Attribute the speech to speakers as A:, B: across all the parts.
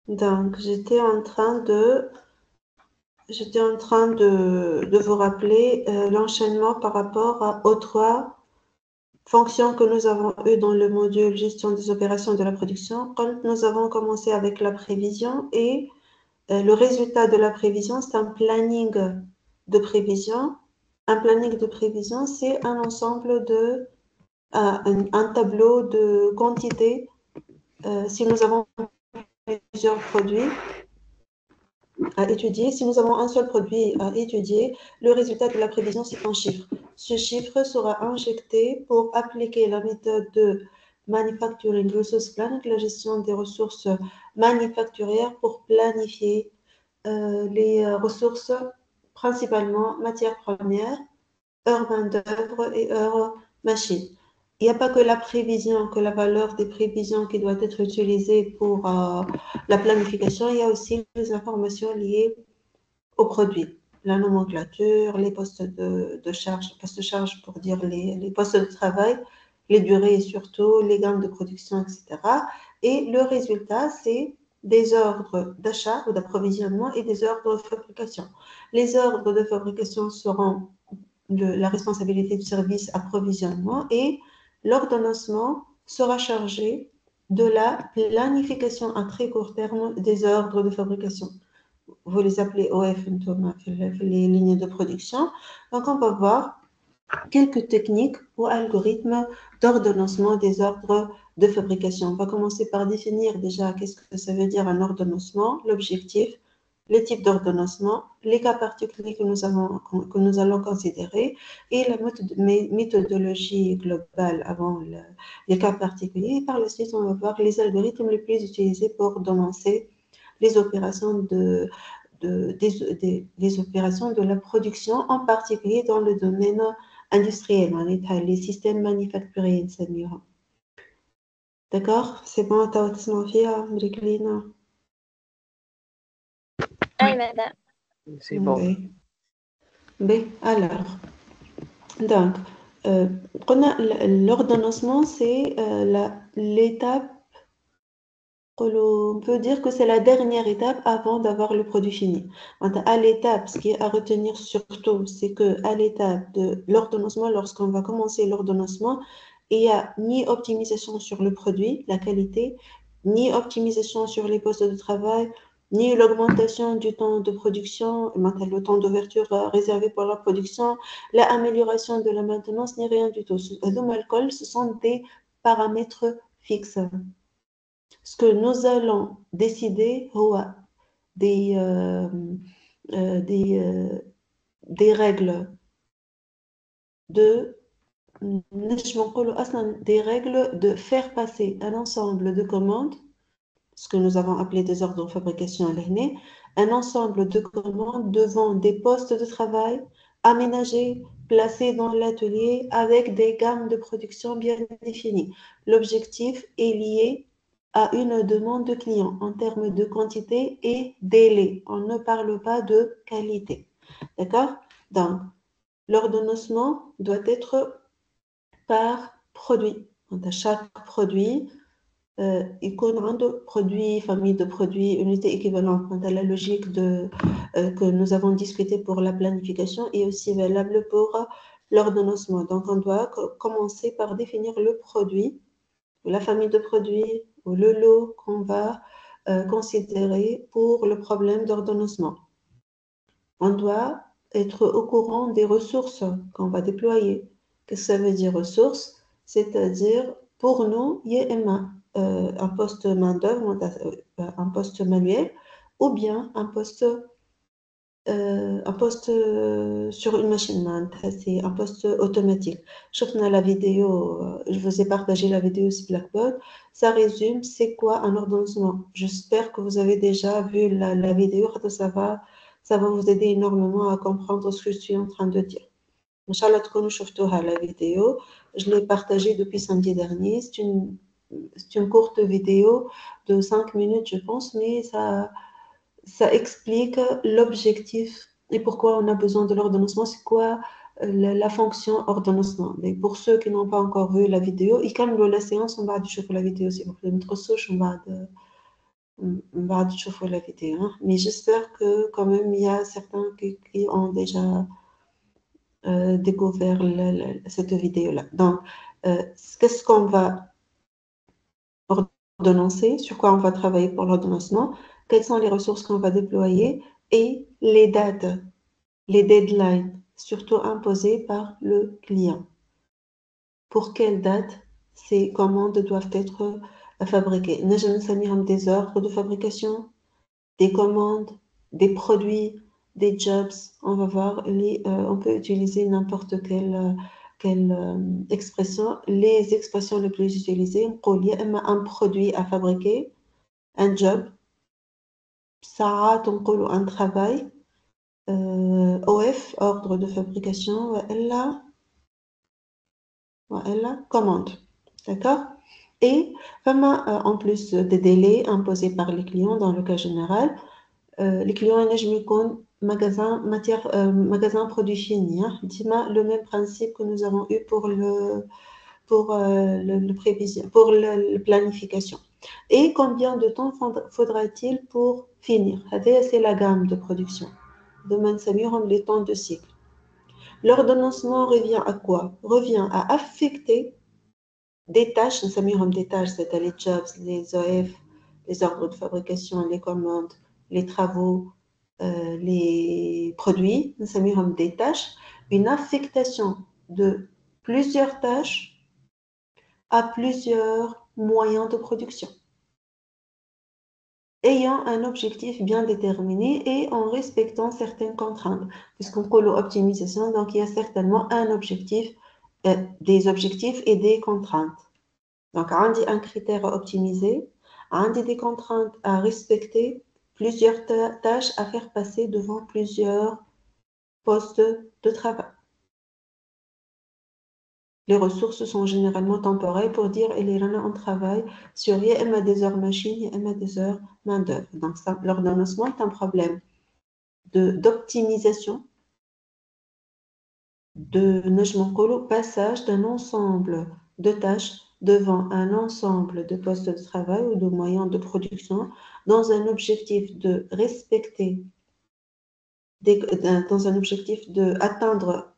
A: Donc, j'étais en train de vous rappeler l'enchaînement par rapport aux trois fonctions que nous avons eues dans le module gestion des opérations de la production. Quand nous avons commencé avec la prévision et le résultat de la prévision, c'est un planning de prévision. Un planning de prévision, c'est un ensemble de un tableau de quantité. Si nous avons plusieurs produits à étudier, si nous avons un seul produit à étudier, le résultat de la prévision, c'est un chiffre. Ce chiffre sera injecté pour appliquer la méthode de Manufacturing Resource Planning, la gestion des ressources manufacturières pour planifier les ressources, principalement matières premières, heures main-d'œuvre et heures machines. Il n'y a pas que la prévision, que la valeur des prévisions qui doit être utilisée pour la planification, il y a aussi les informations liées aux produits, la nomenclature, les postes de charge, postes de charge pour dire les postes de travail, les durées surtout, les gammes de production, etc. Et le résultat, c'est des ordres d'achat ou d'approvisionnement et des ordres de fabrication. Les ordres de fabrication seront la responsabilité du service approvisionnement et l'ordonnancement sera chargé de la planification à très court terme des ordres de fabrication. Vous les appelez OF, les lignes de production. Donc, on va voir quelques techniques ou algorithmes d'ordonnancement des ordres de fabrication. On va commencer par définir déjà qu'est-ce que ça veut dire un ordonnancement, l'objectif, les types d'ordonnancement, les cas particuliers que nous allons considérer et la méthodologie globale avant les cas particuliers. Et par la suite, on va voir les algorithmes les plus utilisés pour ordonnancer les opérations des opérations de la production, en particulier dans le domaine industriel, les systèmes manufacturiers. D'accord? C'est bon, t'as Sophia, Mriklina?
B: Oui, madame.
C: C'est bon.
A: Alors, donc, l'ordonnancement, c'est l'étape, on peut dire que c'est la dernière étape avant d'avoir le produit fini. À l'étape, ce qui est à retenir surtout, c'est qu'à l'étape de l'ordonnancement, lorsqu'on va commencer l'ordonnancement, il n'y a ni optimisation sur le produit, la qualité, ni optimisation sur les postes de travail, ni l'augmentation du temps de production, le temps d'ouverture réservé pour la production, l'amélioration de la maintenance, ni rien du tout. Ce sont des paramètres fixes. Ce que nous allons décider, des, euh, des règles des règles de faire passer un ensemble de commandes, ce que nous avons appelé des ordres de fabrication à l'année, un ensemble de commandes devant des postes de travail aménagés, placés dans l'atelier avec des gammes de production bien définies. L'objectif est lié à une demande de client en termes de quantité et délai. On ne parle pas de qualité. D'accord? Donc, l'ordonnancement doit être par produit. Donc, à chaque produit, icône de produits, famille de produits, unité équivalente. Quant à la logique que nous avons discuté pour la planification est aussi valable pour l'ordonnancement. Donc, on doit commencer par définir le produit, la famille de produits ou le lot qu'on va considérer pour le problème d'ordonnancement. On doit être au courant des ressources qu'on va déployer. Qu'est-ce que ça veut dire ressources? C'est-à-dire, pour nous, IEMA, un poste main-d'œuvre, un poste manuel, ou bien un poste sur une machine, c'est un poste automatique. Je la vidéo, je vous ai partagé la vidéo sur Blackboard. Ça résume c'est quoi un ordonnancement. J'espère que vous avez déjà vu la vidéo, ça va vous aider énormément à comprendre ce que je suis en train de dire. Inch'Allah, la vidéo, je l'ai partagée depuis samedi dernier. C'est une courte vidéo de 5 minutes, je pense, mais ça explique l'objectif et pourquoi on a besoin de l'ordonnancement. C'est quoi la fonction ordonnancement. Mais pour ceux qui n'ont pas encore vu la vidéo, ils calment la séance, on va chauffer la vidéo, s'il vous plaît. بعد تشوفوا la vidéo, hein. Mais j'espère que quand même il y a certains qui ont déjà découvert cette vidéo-là. Donc, qu'est-ce qu'on va ordonnancer, sur quoi on va travailler pour l'ordonnancement, quelles sont les ressources qu'on va déployer et les dates, les deadlines, surtout imposées par le client. Pour quelle date ces commandes doivent être fabriquées. نجم نسميهم des ordres de fabrication, des commandes, des produits, des jobs. On va voir, on peut utiliser n'importe quelle expression. Les expressions les plus utilisées, نقول يا إما un produit à fabriquer, un job, ساعات نقولوا un travail, OF, ordre de fabrication, وإلا commande. D'accord? Et en plus des délais imposés par les clients dans le cas général, les clients ينجم يكون magasin produit fini, hein. Dima le même principe que nous avons eu pour le prévision, pour la planification. Et combien de temps faudra-t-il pour finir? C'est la gamme de production. Demain, les temps de cycle. L'ordonnancement revient à quoi? Revient à affecter des tâches, nous sommes des tâches, c'est les jobs, les OF, les ordres de fabrication, les commandes, les travaux, les produits, nous sommes des tâches, une affectation de plusieurs tâches à plusieurs moyens de production, ayant un objectif bien déterminé et en respectant certaines contraintes. Puisqu'on parle d'optimisation, donc il y a certainement un objectif, des objectifs et des contraintes. Donc, on dit un critère à optimiser, on dit des contraintes à respecter, plusieurs tâches à faire passer devant plusieurs postes de travail. Les ressources sont généralement temporelles pour dire il y en a un travail sur des heures machines, des heures main-d'œuvre. Donc, l'ordonnancement est un problème d'optimisation, de passage d'un ensemble de tâches devant un ensemble de postes de travail ou de moyens de production dans un objectif de respecter, dans un objectif d'atteindre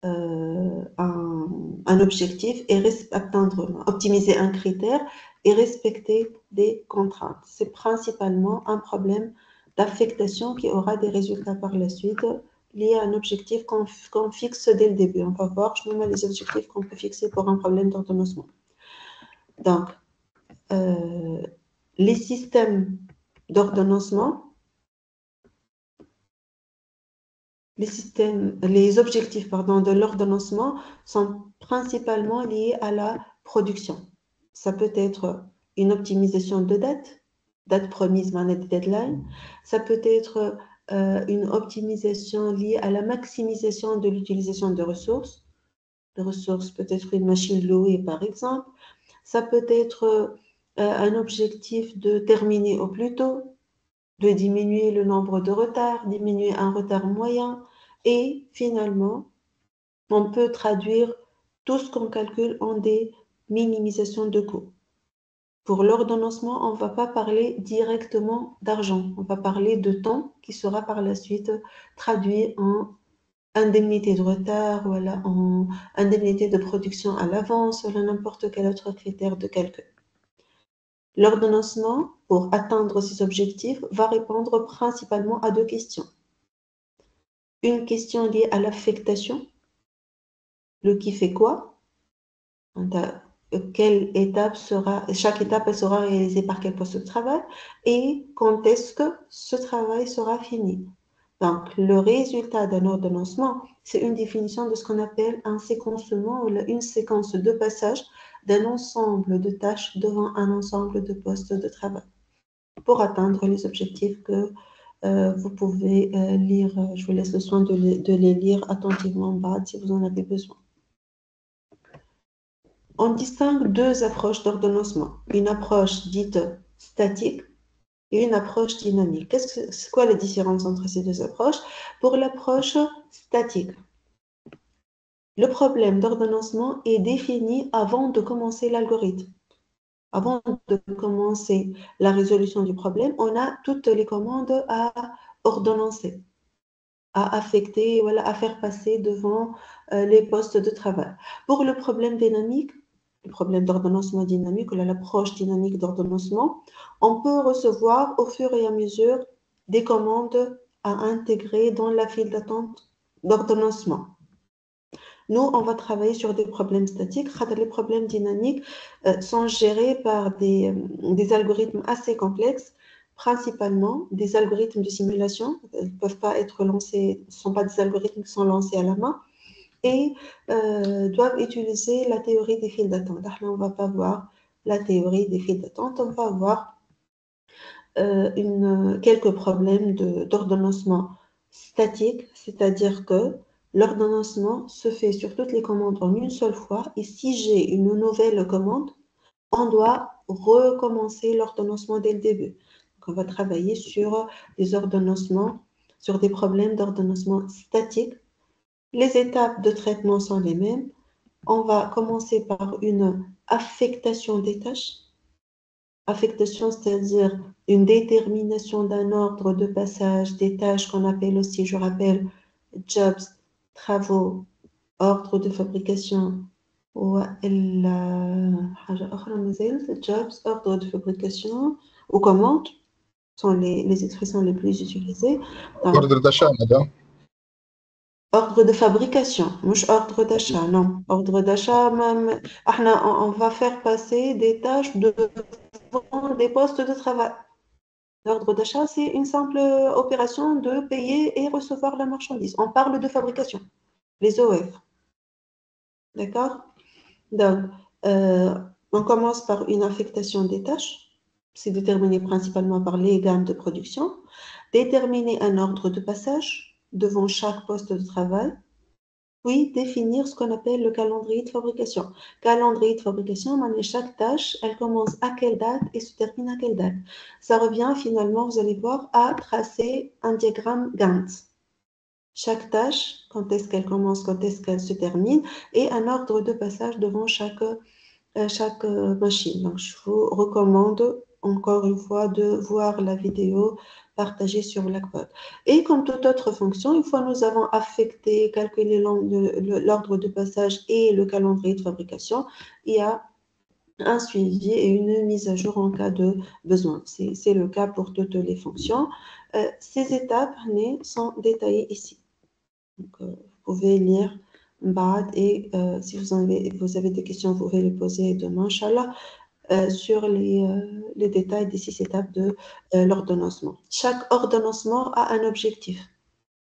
A: un objectif et optimiser un critère et respecter des contraintes. C'est principalement un problème d'affectation qui aura des résultats par la suite liés à un objectif qu'on fixe dès le début. On va voir, je me mets les objectifs qu'on peut fixer pour un problème d'ordonnancement. Donc, les systèmes d'ordonnancement, les objectifs de l'ordonnancement sont principalement liés à la production. Ça peut être une optimisation de date promise, deadline. Ça peut être une optimisation liée à la maximisation de l'utilisation de ressources. De ressources peut être une machine louée, par exemple. Ça peut être un objectif de terminer au plus tôt, de diminuer le nombre de retards, diminuer un retard moyen, et finalement, on peut traduire tout ce qu'on calcule en des minimisations de coûts. Pour l'ordonnancement, on ne va pas parler directement d'argent, on va parler de temps qui sera par la suite traduit en indemnité de retard, voilà, en indemnité de production à l'avance, ou n'importe quel autre critère de calcul. L'ordonnancement, pour atteindre ces objectifs, va répondre principalement à deux questions. Une question liée à l'affectation, le qui fait quoi, chaque étape sera réalisée par quel poste de travail et quand est-ce que ce travail sera fini. Donc, le résultat d'un ordonnancement, c'est une définition de ce qu'on appelle un séquencement ou une séquence de passage d'un ensemble de tâches devant un ensemble de postes de travail pour atteindre les objectifs que vous pouvez lire. Je vous laisse le soin de les lire attentivement en bas si vous en avez besoin. On distingue deux approches d'ordonnancement, une approche dite statique et une approche dynamique. C'est quoi la différence entre ces deux approches? Pour l'approche statique, le problème d'ordonnancement est défini avant de commencer l'algorithme. Avant de commencer la résolution du problème, on a toutes les commandes à ordonnancer, à affecter, voilà, à faire passer devant les postes de travail. Pour le problème dynamique, le problème d'ordonnancement dynamique, ou l'approche dynamique d'ordonnancement, on peut recevoir au fur et à mesure des commandes à intégrer dans la file d'attente d'ordonnancement. Nous, on va travailler sur des problèmes statiques. Les problèmes dynamiques sont gérés par des algorithmes assez complexes, principalement des algorithmes de simulation. Ils ne peuvent pas être lancés, ce ne sont pas des algorithmes qui sont lancés à la main et doivent utiliser la théorie des files d'attente. Là, on ne va pas voir la théorie des files d'attente, on va voir quelques problèmes d'ordonnancement statique, c'est-à-dire que l'ordonnancement se fait sur toutes les commandes en une seule fois et si j'ai une nouvelle commande, on doit recommencer l'ordonnancement dès le début. Donc, on va travailler sur des ordonnancements, sur des problèmes d'ordonnancement statique. Les étapes de traitement sont les mêmes. On va commencer par une affectation des tâches. Affectation, c'est-à-dire une détermination d'un ordre de passage des tâches qu'on appelle aussi, je rappelle, jobs, travaux, ordre de fabrication, ou jobs, ordre de fabrication ou commandes sont les expressions les plus utilisées. Donc,
B: ordre d'achat, madame.
A: ordre de fabrication, مش ordre d'achat, non. Ordre d'achat, même, on va faire passer des tâches devant des postes de travail. L'ordre d'achat, c'est une simple opération de payer et recevoir la marchandise. On parle de fabrication, les OF. D'accord? Donc, on commence par une affectation des tâches. C'est déterminé principalement par les gammes de production. Déterminer un ordre de passage devant chaque poste de travail. Puis, définir ce qu'on appelle le calendrier de fabrication. Calendrier de fabrication, chaque tâche, elle commence à quelle date et se termine à quelle date. Ça revient finalement, vous allez voir, à tracer un diagramme Gantt. Chaque tâche, quand est-ce qu'elle commence, quand est-ce qu'elle se termine, et un ordre de passage devant chaque machine. Donc, je vous recommande encore une fois de voir la vidéo partagée sur Blackboard. Et comme toute autre fonction, une fois nous avons affecté, calculé l'ordre de passage et le calendrier de fabrication, il y a un suivi et une mise à jour en cas de besoin. C'est le cas pour toutes les fonctions. Ces étapes sont détaillées ici. Donc, vous pouvez lire et si vous avez des questions, vous pouvez les poser demain, Inch'Allah, sur les détails des 6 étapes de l'ordonnancement. Chaque ordonnancement a un objectif.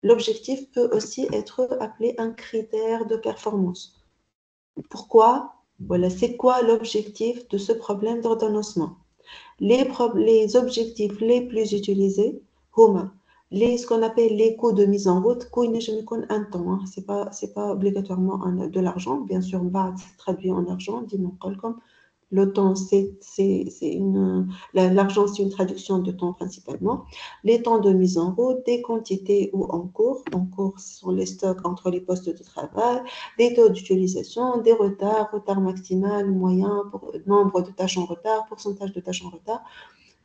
A: L'objectif peut aussi être appelé un critère de performance. Pourquoi? Voilà, c'est quoi l'objectif de ce problème d'ordonnancement? Les objectifs les plus utilisés, ce qu'on appelle les coûts de mise en route, coût un temps, hein. C'est pas obligatoirement de l'argent, bien sûr, c'est traduit en argent, comme le temps, l'argent, c'est une traduction de temps principalement. Les temps de mise en route, des quantités ou en cours. En cours, ce sont les stocks entre les postes de travail, des taux d'utilisation, des retards, retard maximal, moyen, nombre de tâches en retard, pourcentage de tâches en retard.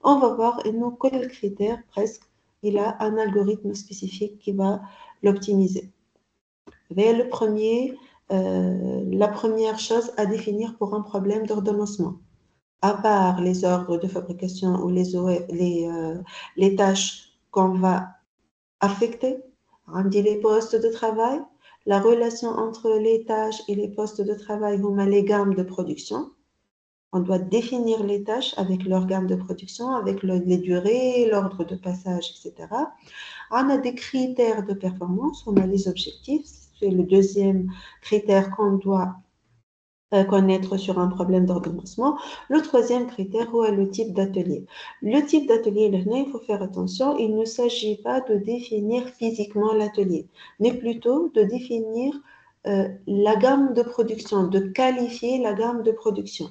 A: On va voir, et non, quel critère, presque, il a un algorithme spécifique qui va l'optimiser. La première chose à définir pour un problème d'ordonnancement, à part les ordres de fabrication ou les tâches qu'on va affecter, on dit les postes de travail, la relation entre les tâches et les postes de travail, les gammes de production. On doit définir les tâches avec leur gamme de production, avec les durées, l'ordre de passage, etc. On a des critères de performance, on a les objectifs, c'est le deuxième critère qu'on doit connaître sur un problème d'ordonnancement. Le troisième critère, est le type d'atelier. Le type d'atelier, il faut faire attention, il ne s'agit pas de définir physiquement l'atelier, mais plutôt de définir la gamme de production, de qualifier la gamme de production.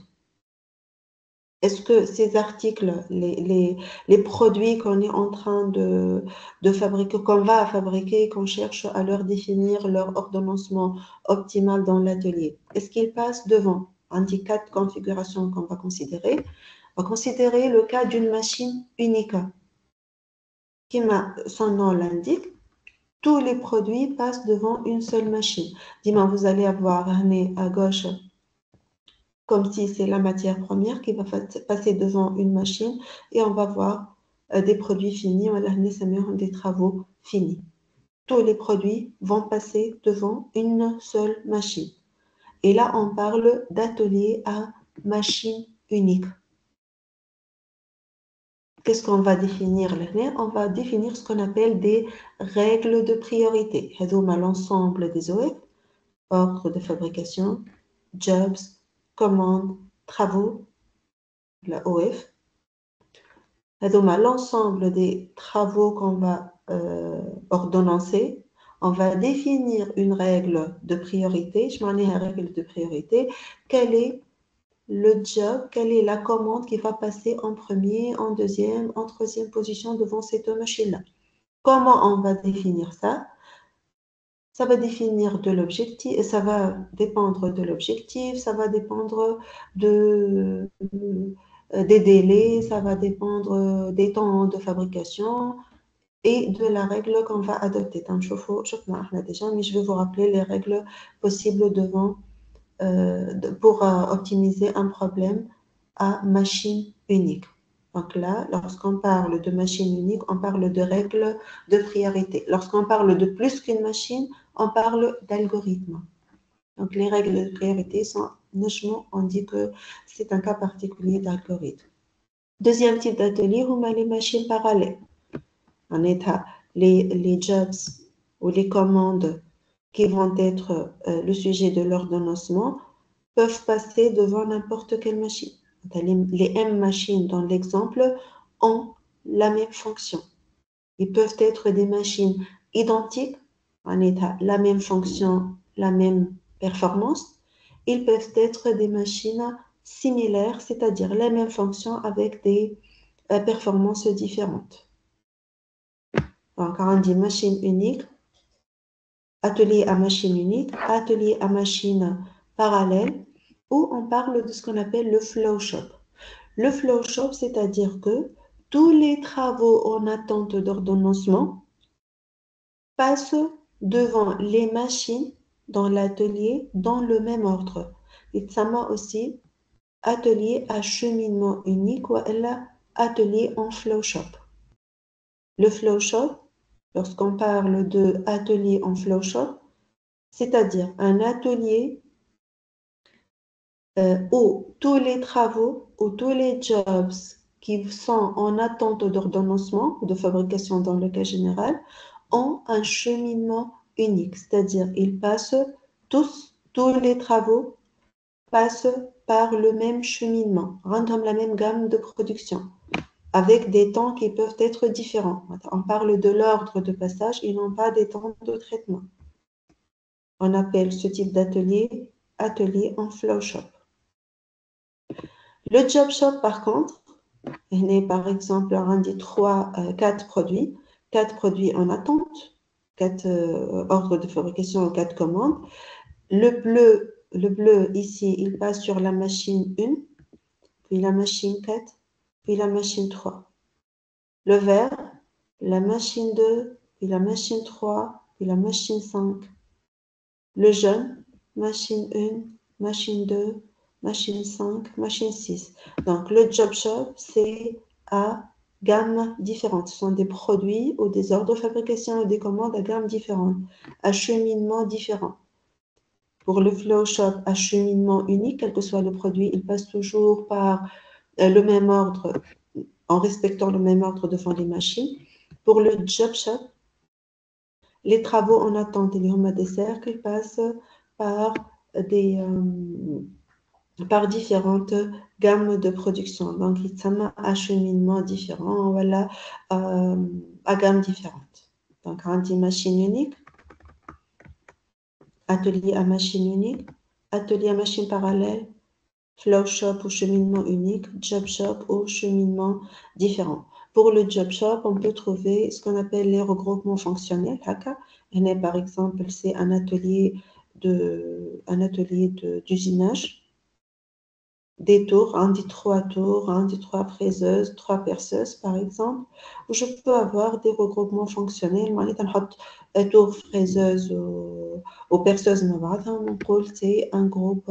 A: Est-ce que ces articles, les produits qu'on est en train de fabriquer, qu'on va fabriquer, qu'on cherche à leur définir leur ordonnancement optimal dans l'atelier, est-ce qu'ils passent devant On dit 4 configurations qu'on va considérer. On va considérer le cas d'une machine unique. Comme son nom l'indique, tous les produits passent devant une seule machine. Dis-moi, vous allez avoir à gauche, comme si c'est la matière première qui va passer devant une machine et on va voir des produits finis, on va des travaux finis. Tous les produits vont passer devant une seule machine. Et là, on parle d'atelier à machine unique. Qu'est-ce qu'on va définir là? On va définir ce qu'on appelle des règles de priorité. L'ensemble des OF, ordre de fabrication, jobs, commandes, travaux, la OF. L'ensemble des travaux qu'on va ordonnancer. On va définir une règle de priorité. Je m'en ai une règle de priorité. Quel est le job, quelle est la commande qui va passer en premier, en deuxième, en troisième position devant ces deux machines-là. Comment on va définir ça? Ça va définir de l'objectif, ça va dépendre de l'objectif, ça va dépendre des délais, ça va dépendre des temps de fabrication et de la règle qu'on va adopter. Donc, déjà, mais je vais vous rappeler les règles possibles devant pour optimiser un problème à machine unique. Donc là, lorsqu'on parle de machine unique, on parle de règles de priorité. Lorsqu'on parle de plus qu'une machine, on parle d'algorithme. Donc les règles de priorité sont, on dit que c'est un cas particulier d'algorithme. Deuxième type d'atelier, on a les machines parallèles. En état, les jobs ou les commandes qui vont être le sujet de l'ordonnancement peuvent passer devant n'importe quelle machine. Les M machines dans l'exemple ont la même fonction. Ils peuvent être des machines identiques, en état la même fonction, la même performance. Ils peuvent être des machines similaires, c'est-à-dire la même fonction avec des performances différentes. Donc, on dit machine unique, atelier à machine unique, atelier à machine parallèle, où on parle de ce qu'on appelle le flow shop. Le flow shop, c'est-à-dire que tous les travaux en attente d'ordonnancement passent devant les machines dans l'atelier dans le même ordre. Et ça m'a aussi atelier à cheminement unique ou atelier en flow shop. Le flow shop, lorsqu'on parle de atelier en flow shop, c'est-à-dire un atelier où tous les travaux ou tous les jobs qui sont en attente d'ordonnancement ou de fabrication dans le cas général ont un cheminement unique, c'est-à-dire ils passent tous les travaux passent par le même cheminement, rendant la même gamme de production, avec des temps qui peuvent être différents. On parle de l'ordre de passage et non pas des temps de traitement. On appelle ce type d'atelier atelier en flow shop. Le job shop, par contre, est par exemple on dit 4 produits en attente, 4 ordres de fabrication, 4 commandes. Le bleu ici, il passe sur la machine 1, puis la machine 4, puis la machine 3. Le vert, la machine 2, puis la machine 3, puis la machine 5. Le jaune, machine 1, machine 2, machine 5, machine 6. Donc, le job shop, c'est à gamme différente. Ce sont des produits ou des ordres de fabrication ou des commandes à gamme différente, à cheminement différent. Pour le flow shop, à cheminement unique, quel que soit le produit, il passe toujours par le même ordre, en respectant le même ordre devant les machines. Pour le job shop, les travaux en attente et les hommes des cercles passent par différentes gammes de production. Donc, il y a un acheminement différent, voilà, à gamme différente. Donc, on dit machine unique, atelier à machine unique, atelier à machine parallèle, flow shop ou cheminement unique, job shop ou cheminement différent. Pour le job shop, on peut trouver ce qu'on appelle les regroupements fonctionnels. Par exemple, c'est un atelier d'usinage. des tours, un dit 3 tours, un dit 3 fraiseuses, 3 perceuses, par exemple, où je peux avoir des regroupements fonctionnels. Tour fraiseuse ou perceuse, c'est un groupe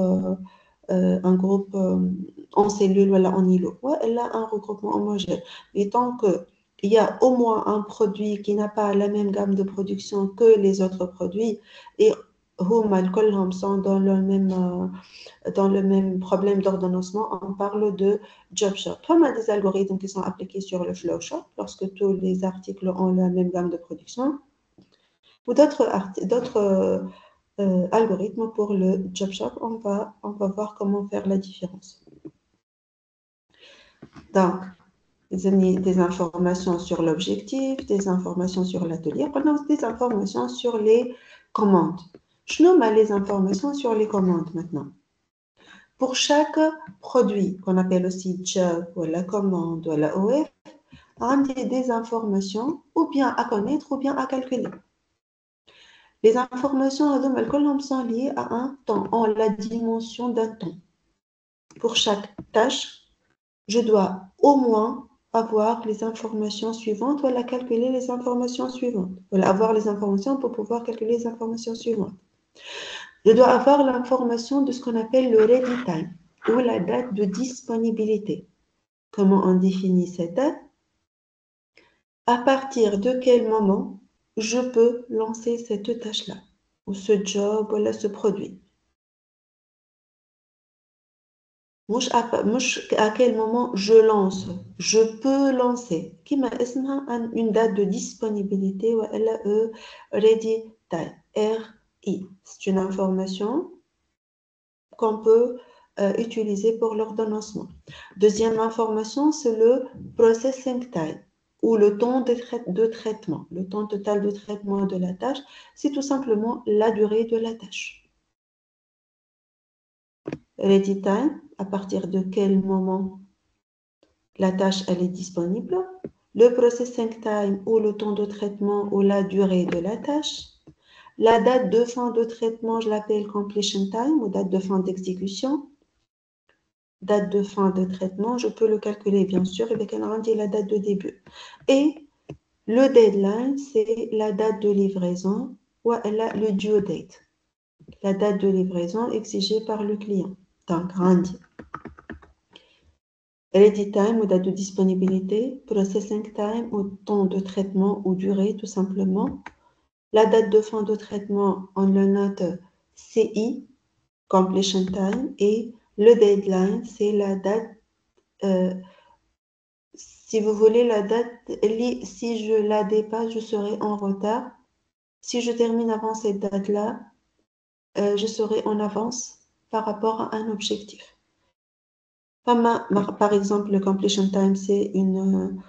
A: en cellule ou en îlot. Ouais, elle a un regroupement homogène. Et tant qu'il y a au moins un produit qui n'a pas la même gamme de production que les autres produits, et hum كلهم sont dans le même problème d'ordonnancement, on parle de job shop. On a des algorithmes qui sont appliqués sur le flow chart lorsque tous les articles ont la même gamme de production, ou d'autres algorithmes pour le job shop. On va voir comment faire la différence. Donc, des informations sur l'objectif, des informations sur l'atelier, des informations sur les commandes. Je nomme les informations sur les commandes maintenant. Pour chaque produit, qu'on appelle aussi job, ou la commande, ou la OF, on a des informations ou bien à connaître ou bien à calculer. Les informations elles sont liées à un temps, en la dimension d'un temps. Pour chaque tâche, je dois au moins avoir les informations suivantes ou calculer les informations suivantes. Voilà, avoir les informations pour pouvoir calculer les informations suivantes. Je dois avoir l'information de ce qu'on appelle le ready time ou la date de disponibilité. Comment on définit cette date? À partir de quel moment je peux lancer cette tâche-là, ou ce job, ou ce produit. À quel moment je lance, je peux lancer. Qui m'a une date de disponibilité, ou ready time, RI. C'est une information qu'on peut utiliser pour l'ordonnancement. Deuxième information, c'est le processing time, ou le temps de traitement. Le temps total de traitement de la tâche, c'est tout simplement la durée de la tâche. Ready time, à partir de quel moment la tâche elle est disponible. Le processing time, ou le temps de traitement, ou la durée de la tâche. La date de fin de traitement, je l'appelle completion time, ou date de fin d'exécution. Date de fin de traitement, je peux le calculer bien sûr avec un la date de début. Et le deadline, c'est la date de livraison ou le due date, la date de livraison exigée par le client. Donc, RANDI. Ready time ou date de disponibilité, processing time ou temps de traitement ou durée tout simplement. La date de fin de traitement, on le note CI, completion time, et le deadline, c'est la date, si vous voulez la date, si je la dépasse, je serai en retard. Si je termine avant cette date-là, je serai en avance par rapport à un objectif. Par exemple, le completion time, c'est une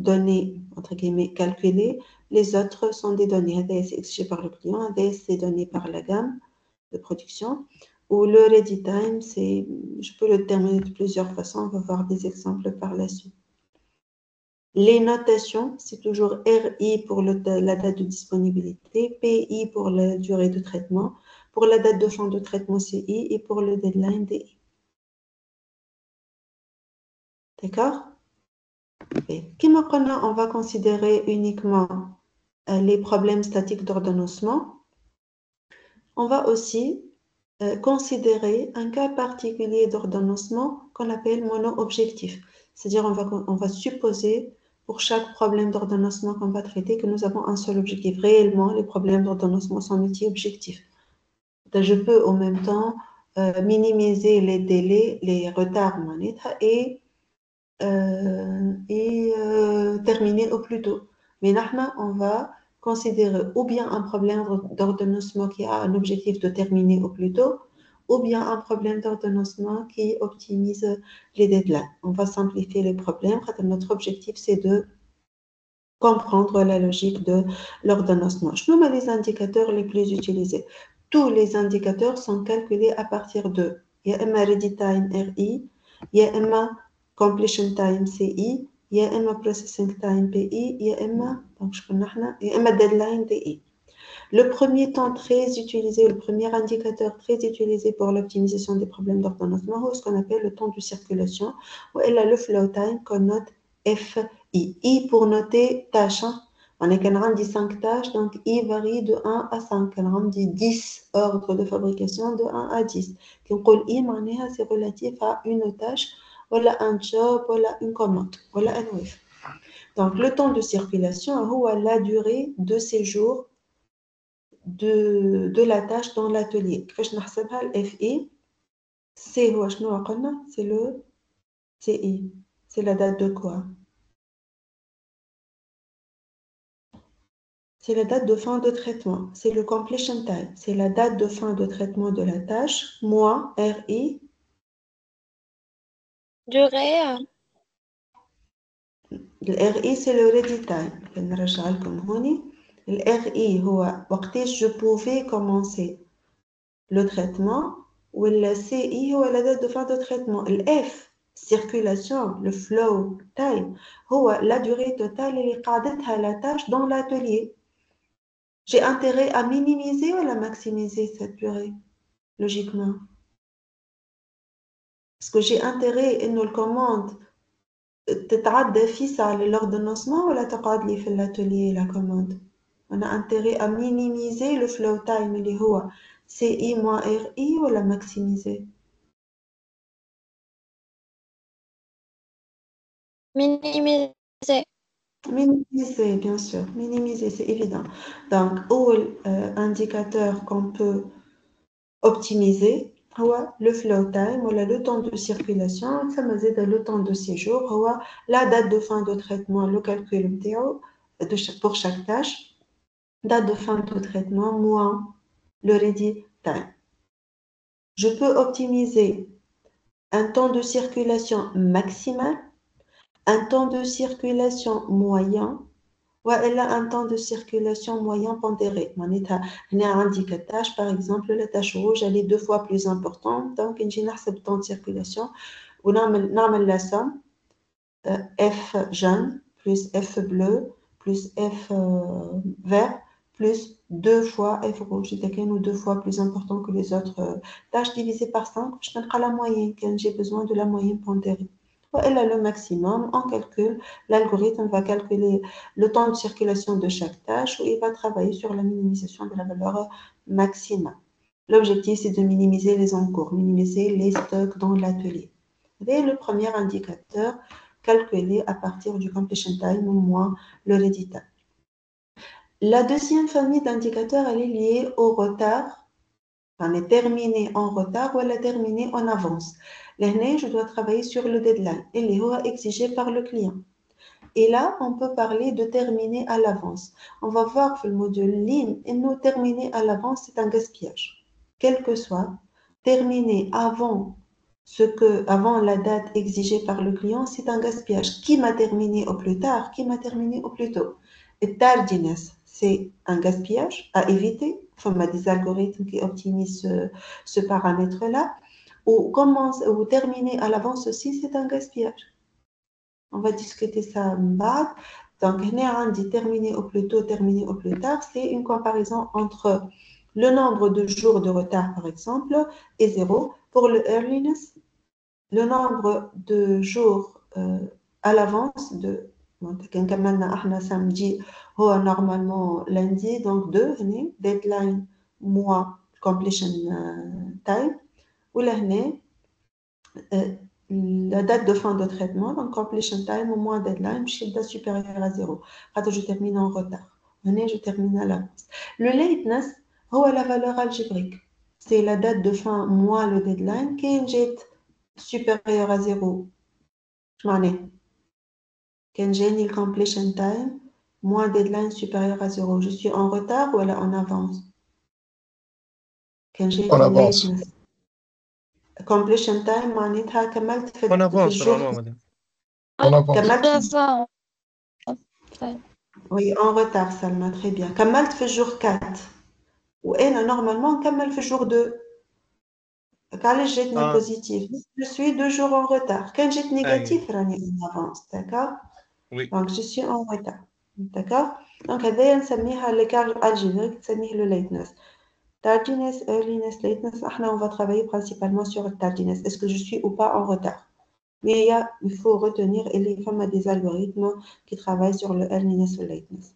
A: donnée, entre guillemets, calculée. Les autres sont des données ADS exigées par le client, ADS c'est donné par la gamme de production. Ou le ready time, je peux le terminer de plusieurs façons, on va voir des exemples par la suite. Les notations, c'est toujours RI pour la date de disponibilité, PI pour la durée de traitement, pour la date de fin de traitement CI et pour le deadline DI. D'accord? Comme on va considérer uniquement les problèmes statiques d'ordonnancement, on va aussi considérer un cas particulier d'ordonnancement qu'on appelle mono-objectif. C'est-à-dire on va supposer pour chaque problème d'ordonnancement qu'on va traiter que nous avons un seul objectif. Réellement, les problèmes d'ordonnancement sont multi-objectifs. Je peux en même temps minimiser les délais, les retards et terminer au plus tôt. Mais maintenant, on va considérer ou bien un problème d'ordonnancement qui a un objectif de terminer au plus tôt, ou bien un problème d'ordonnancement qui optimise les deadlines. On va simplifier les problèmes. Notre objectif, c'est de comprendre la logique de l'ordonnancement. Je nomme les indicateurs les plus utilisés. Tous les indicateurs sont calculés à partir de يا ready time RI, يا completion time CI, يا processing time PI, يا deadline DI. Le premier temps très utilisé, le premier indicateur très utilisé pour l'optimisation des problèmes d'ordonnancement, c'est ce qu'on appelle le temps de circulation, ou elle a le flow time qu'on note FI. I pour noter tâche. On est quand même dit 5 tâches, donc I varie de 1 à 5. On dit 10 ordres de fabrication de 1 à 10. Quand on dit I, c'est relatif à une tâche, ou un job, ou une commande, ou un web. Donc, le temps de circulation, c'est la durée de séjour de la tâche dans l'atelier. كيفاش نحسبها ال FI c'est هو شنو قلنا c'est le CI c'est la date de quoi c'est la date de fin de traitement c'est le completion time c'est la date de fin de traitement de la tâche moins RI
B: Durée.
A: le RI c'est le ready time نرجع لكم هوني ال RI هو وقتاش je pouvais commencer le traitement ou le CI ou la date de fin de traitement. Le F, circulation, le flow time, ou la durée totale et les la tâche dans l'atelier. J'ai intérêt à minimiser ou à maximiser cette durée, logiquement. Parce que j'ai intérêt à une commande تتعدى في ساعة l'ordonnancement ولا تقعد لي في l'atelier la commande. On a intérêt à minimiser le flow time اللي هو CI moins RI ou la maximiser.
B: Minimiser.
A: Minimiser, bien sûr. Minimiser, c'est évident. Donc, indicateur qu'on peut optimiser, le flow time, le temps de circulation, ça me dit le temps de séjour, la date de fin de traitement, le calcul pour chaque tâche, date de fin de traitement, moins le ready time. Je peux optimiser un temps de circulation maximal, un temps de circulation moyen, elle a un temps de circulation moyen pondéré. On a indiqué tâche, par exemple, la tâche rouge, elle est 2 fois plus importante. Donc, on a le temps de circulation. On a la somme F jaune plus F bleu plus F vert plus 2 fois F rouge. C'est ou 2 fois plus important que les autres tâches divisées par 5. Je n'ai la moyenne, quand j'ai besoin de la moyenne pondérée. Elle a le maximum, on calcule, l'algorithme va calculer le temps de circulation de chaque tâche ou il va travailler sur la minimisation de la valeur maximale. L'objectif, c'est de minimiser les encours, minimiser les stocks dans l'atelier. C'est le premier indicateur calculé à partir du completion time ou moins le ready time. La deuxième famille d'indicateurs, elle est liée au retard. On est terminé en retard ou elle est terminée en avance. Là, je dois travailler sur le deadline et les exigé par le client. Et là, on peut parler de terminer à l'avance. On va voir que le module Lean, et nous terminer à l'avance, c'est un gaspillage. Quel que soit, terminer avant la date exigée par le client, c'est un gaspillage. Qui m'a terminé au plus tard, qui m'a terminé au plus tôt. Et tardiness, c'est un gaspillage à éviter. Enfin, il y a des algorithmes qui optimisent ce paramètre-là. Ou terminer à l'avance aussi, c'est un gaspillage. On va discuter ça bas. Donc, on dit terminer au plus tôt, terminer au plus tard. C'est une comparaison entre le nombre de jours de retard, par exemple, et 0. Pour le earliness, le nombre de jours à l'avance de كان كملنا احنا samedi هو normalement lundi donc 2 هنا deadline mois completion time ولا هنا la date de fin de traitement, donc completion time au moins deadline, je suis supérieur à 0. Quand je termine en retard, je termine à l'avance. Le lateness, c'est la valeur algébrique. C'est la date de fin moins le deadline qui est supérieur à 0. Je m'en ai. Quand j'ai le completion time, moins deadline supérieur à 0. Je suis en retard ou en avance? Quand j'ai
C: En
A: le
C: avance.
A: lateness. Completion time معناتها كملت في
D: En avance,
A: الجور
D: normalement, madame.
C: En avance.
A: كملت Oui, en retard, Salma, très bien. كملت في الجور 4 وأنا normalement نكمل في الجور 2. علاش جاتني positif? Je suis 2 jours en retard. Quand j'ai négatif, راني en avance, d'accord?
D: Oui.
A: Donc, je suis en retard. D'accord? Donc, هذايا نسميها l'écart algébrique, نسميه le lateness. Tardiness, earliness, lateness. On va travailler principalement sur le tardiness. Est-ce que je suis ou pas en retard? Mais il faut retenir, et les femmes ont des algorithmes qui travaillent sur le earliness ou lateness.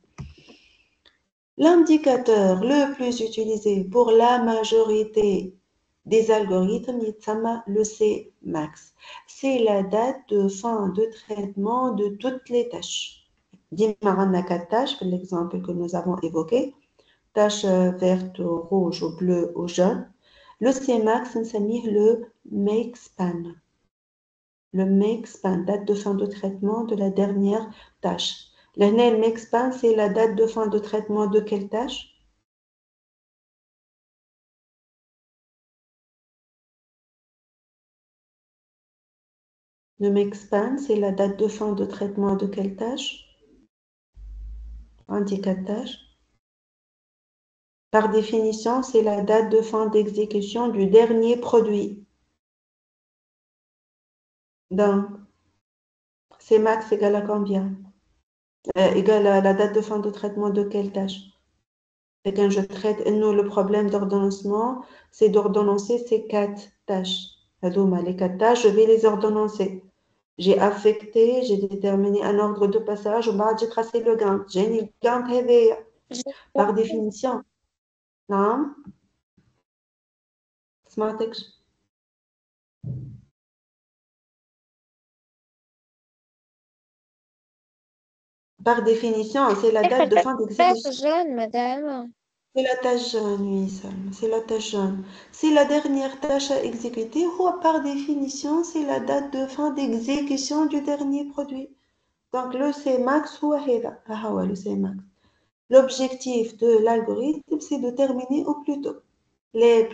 A: L'indicateur le plus utilisé pour la majorité des algorithmes, il s'appelle le Cmax. C'est la date de fin de traitement de toutes les tâches. Dis-moi, on a 4 tâches, pour l'exemple que nous avons évoqué. Tâche verte, rouge, ou bleue, ou jaune. Le Cmax, on s'appelle le make span. Le make span, date de fin de traitement de la dernière tâche. Le make span, c'est la date de fin de traitement de quelle tâche? Le make span, c'est la date de fin de traitement de quelle tâche? Indicateur tâche. Par définition, c'est la date de fin d'exécution du dernier produit. Donc, Cmax égale à combien? Égale à la date de fin de traitement de quelle tâche? Et quand je traite, nous, le problème d'ordonnancement, c'est d'ordonnancer ces 4 tâches. Les 4 tâches, je vais les ordonnancer. J'ai affecté, j'ai déterminé un ordre de passage, j'ai tracé le Gantt. J'ai mis le Gantt هذايا. Par définition. نعم سمعتكش. Par définition, c'est la date de fin d'exécution.
B: jaune, madame.
A: C'est la tâche jaune, oui, Salma, c'est la tâche jaune. C'est la dernière tâche à exécuter ou par définition, c'est la date de fin d'exécution du dernier produit. Donc, le Cmax ou le Cmax. L'objectif de l'algorithme, c'est de terminer au plus tôt. Les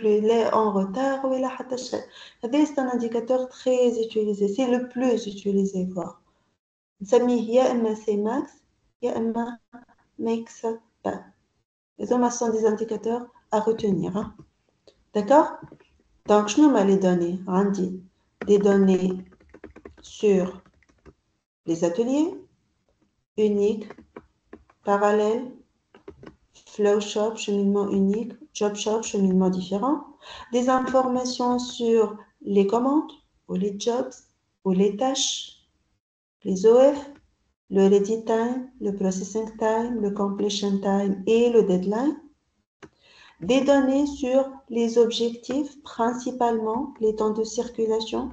A: en retard, ou c'est un indicateur très utilisé. C'est le plus utilisé, voire. نسميه يا إما Cmax, يا إما make span. Les hommes sont des indicateurs à retenir. Hein. D'accord? Donc, je nomme les données. Randy, des données sur les ateliers, uniques, parallèles, flow shop, cheminement unique, job shop, cheminement différent. Des informations sur les commandes, ou les jobs, ou les tâches, les OF, le ready time, le processing time, le completion time et le deadline. Des données sur les objectifs, principalement les temps de circulation,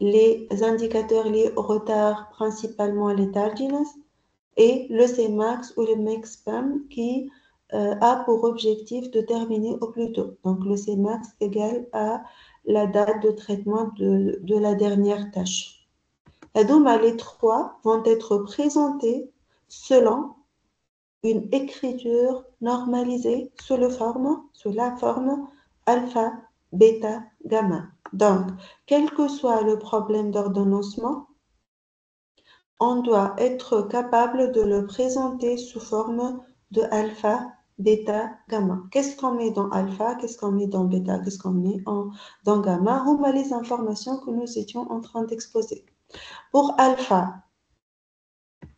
A: les indicateurs liés au retard, principalement les tardiness, et le Cmax ou le make span qui a pour objectif de terminer au plus tôt. Donc le Cmax égale à la date de traitement de la dernière tâche. Et donc les trois vont être présentés selon une écriture normalisée sous la forme alpha, bêta, gamma. Donc, quel que soit le problème d'ordonnancement, on doit être capable de le présenter sous forme de alpha, bêta, gamma. Qu'est-ce qu'on met dans alpha? Qu'est-ce qu'on met dans bêta? Qu'est-ce qu'on met dans gamma? On va les informations que nous étions en train d'exposer. Pour alpha,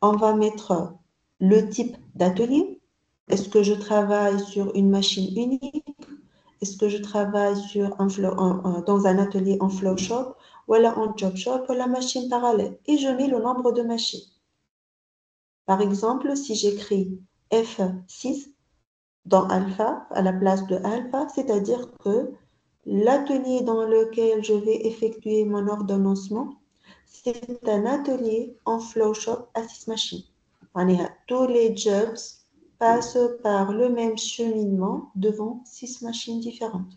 A: on va mettre le type d'atelier. Est-ce que je travaille sur une machine unique? Est-ce que je travaille dans un atelier en flow shop ou en job shop ou la machine parallèle? Et je mets le nombre de machines. Par exemple, si j'écris F6 dans alpha, à la place de alpha, c'est-à-dire que l'atelier dans lequel je vais effectuer mon ordonnancement, c'est un atelier en flow shop à 6 machines. Tous les jobs passent par le même cheminement devant 6 machines différentes.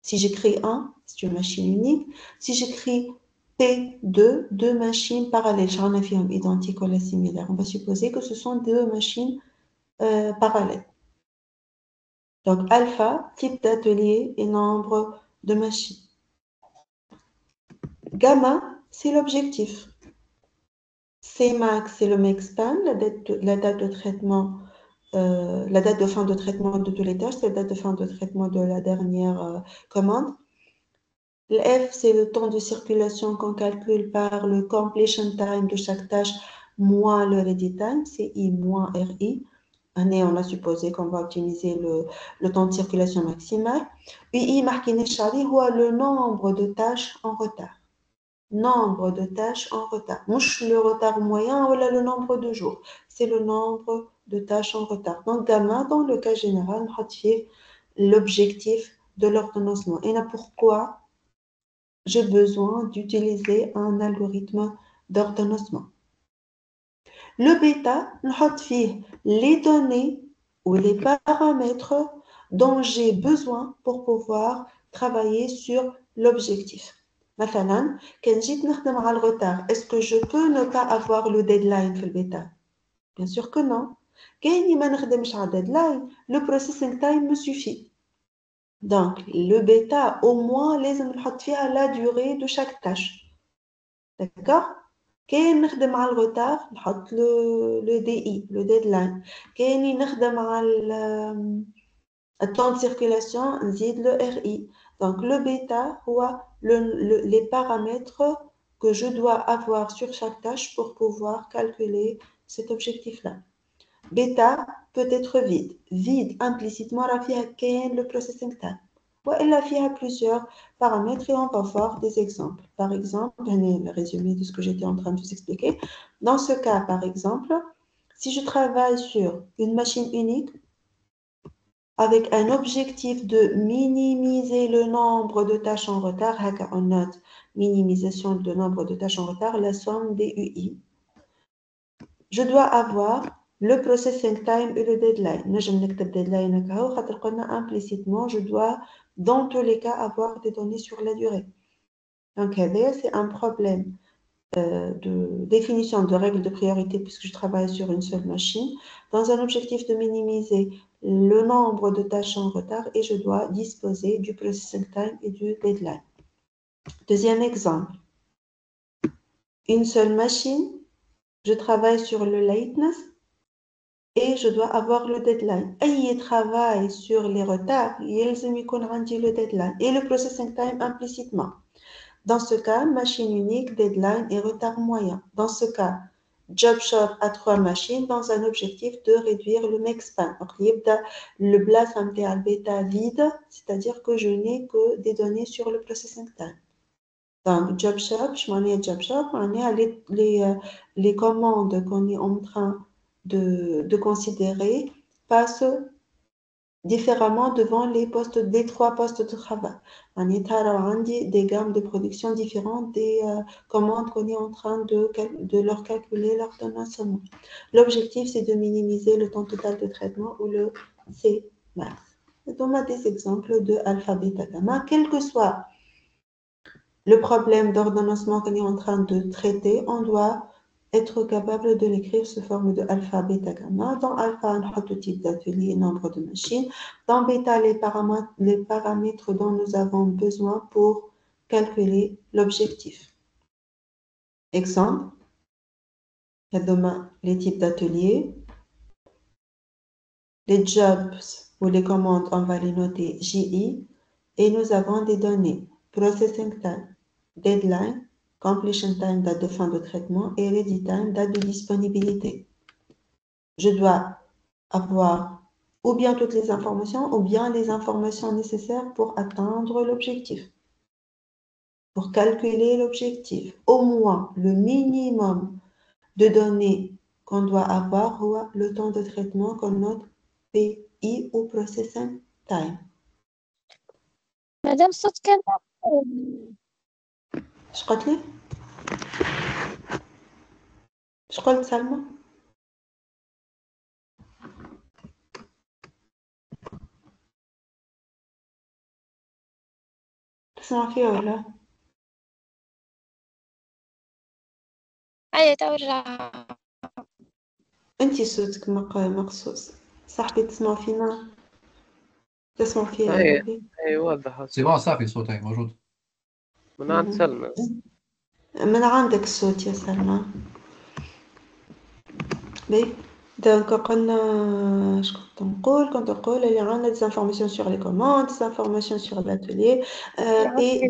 A: Si j'écris 1, c'est une machine unique. Si j'écris P2, deux machines parallèles, identiques ou similaires, on va supposer que ce sont deux machines parallèles. Donc, alpha, type d'atelier et nombre de machines. Gamma, c'est l'objectif. Cmax, c'est le make span, la date de traitement, la date de fin de traitement de toutes les tâches, c'est la date de fin de traitement de la dernière commande. Le F, c'est le temps de circulation qu'on calcule par le completion time de chaque tâche moins le ready time, CI moins RI. On a supposé qu'on va optimiser le temps de circulation maximal. UI marqué le nombre de tâches en retard. Nombre de tâches en retard. Mouche le retard moyen ou le nombre de jours. C'est le nombre de tâches en retard. Donc, gamma, dans le cas général, on a l'objectif de l'ordonnancement. Et là, pourquoi j'ai besoin d'utiliser un algorithme d'ordonnancement. Le bêta, on a les données ou les paramètres dont j'ai besoin pour pouvoir travailler sur l'objectif. مثلا, quand j'ai un retard, est-ce que je peux ne pas avoir le deadline في bêta? Bien sûr que non. Quand ما نخدمش على deadline, le processing time me suffit. Donc, le bêta, au moins, les à la durée de chaque tâche. D'accord? كاين نخدم على الغوتار نحط le DI, le deadline. كاين نخدم على le temps de circulation نزيد le RI. Donc le bêta هو les paramètres que je dois avoir sur chaque tâche pour pouvoir calculer cet objectif-là. Bêta peut être vide. Vide implicitement راه فيها كاين le processing time. Il y a plusieurs paramètres et on va voir des exemples. Par exemple, le résumé de ce que j'étais en train de vous expliquer. Dans ce cas, par exemple, si je travaille sur une machine unique avec un objectif de minimiser le nombre de tâches en retard, on note minimisation du nombre de tâches en retard, la somme des UI. Je dois avoir le processing time et le deadline. Je ne deadline implicitement, je dois dans tous les cas avoir des données sur la durée. Donc, c'est un problème de définition de règles de priorité puisque je travaille sur une seule machine, dans un objectif de minimiser le nombre de tâches en retard et je dois disposer du processing time et du deadline. Deuxième exemple, une seule machine, je travaille sur le lateness et je dois avoir le deadline. Et travaille sur les retards, il le deadline et le processing time implicitement. Dans ce cas, machine unique, deadline et retard moyen. Dans ce cas, job shop à 3 machines dans un objectif de réduire le make span. Donc, le blast MTL bêta vide, c'est-à-dire que je n'ai que des données sur le processing time. Donc, job shop, je m'en ai job shop, on est les commandes qu'on est en train de considérer passent différemment devant les 3 postes de travail. On est à des gammes de production différentes des commandes qu'on est en train de leur calculer l'ordonnancement. L'objectif, c'est de minimiser le temps total de traitement ou le Cmax. On a des exemples de alpha, bêta, gamma. Quel que soit le problème d'ordonnancement qu'on est en train de traiter, on doit être capable de l'écrire sous forme de alpha, bêta, gamma. Dans alpha, on a le type d'atelier, nombre de machines. Dans bêta, les paramètres dont nous avons besoin pour calculer l'objectif. Exemple, les types d'atelier. Les jobs ou les commandes, on va les noter JI. Et nous avons des données. Processing time, deadline, completion time, date de fin de traitement, et ready time, date de disponibilité. Je dois avoir ou bien toutes les informations, ou bien les informations nécessaires pour atteindre l'objectif. Pour calculer l'objectif, au moins le minimum de données qu'on doit avoir ou le temps de traitement qu'on note PI ou processing time.
B: Madame صوت كان
A: اش قلت لي؟ اش قلت سلمى؟ تسمع فيها ولا؟
B: هيا تورجع
A: انتي صوتك مقصوص. صاحبي تسمع فينا؟ تسمع فيها
C: هي
A: ربي؟
C: هي واضحة
D: سي بون صافي صوتك موجود.
C: من عند سلمى.
A: من عندك الصوت يا سلمى. بي دونك قلنا اش كنت نقول اللي عندنا des informations sur les commandes, des informations sur l'atelier et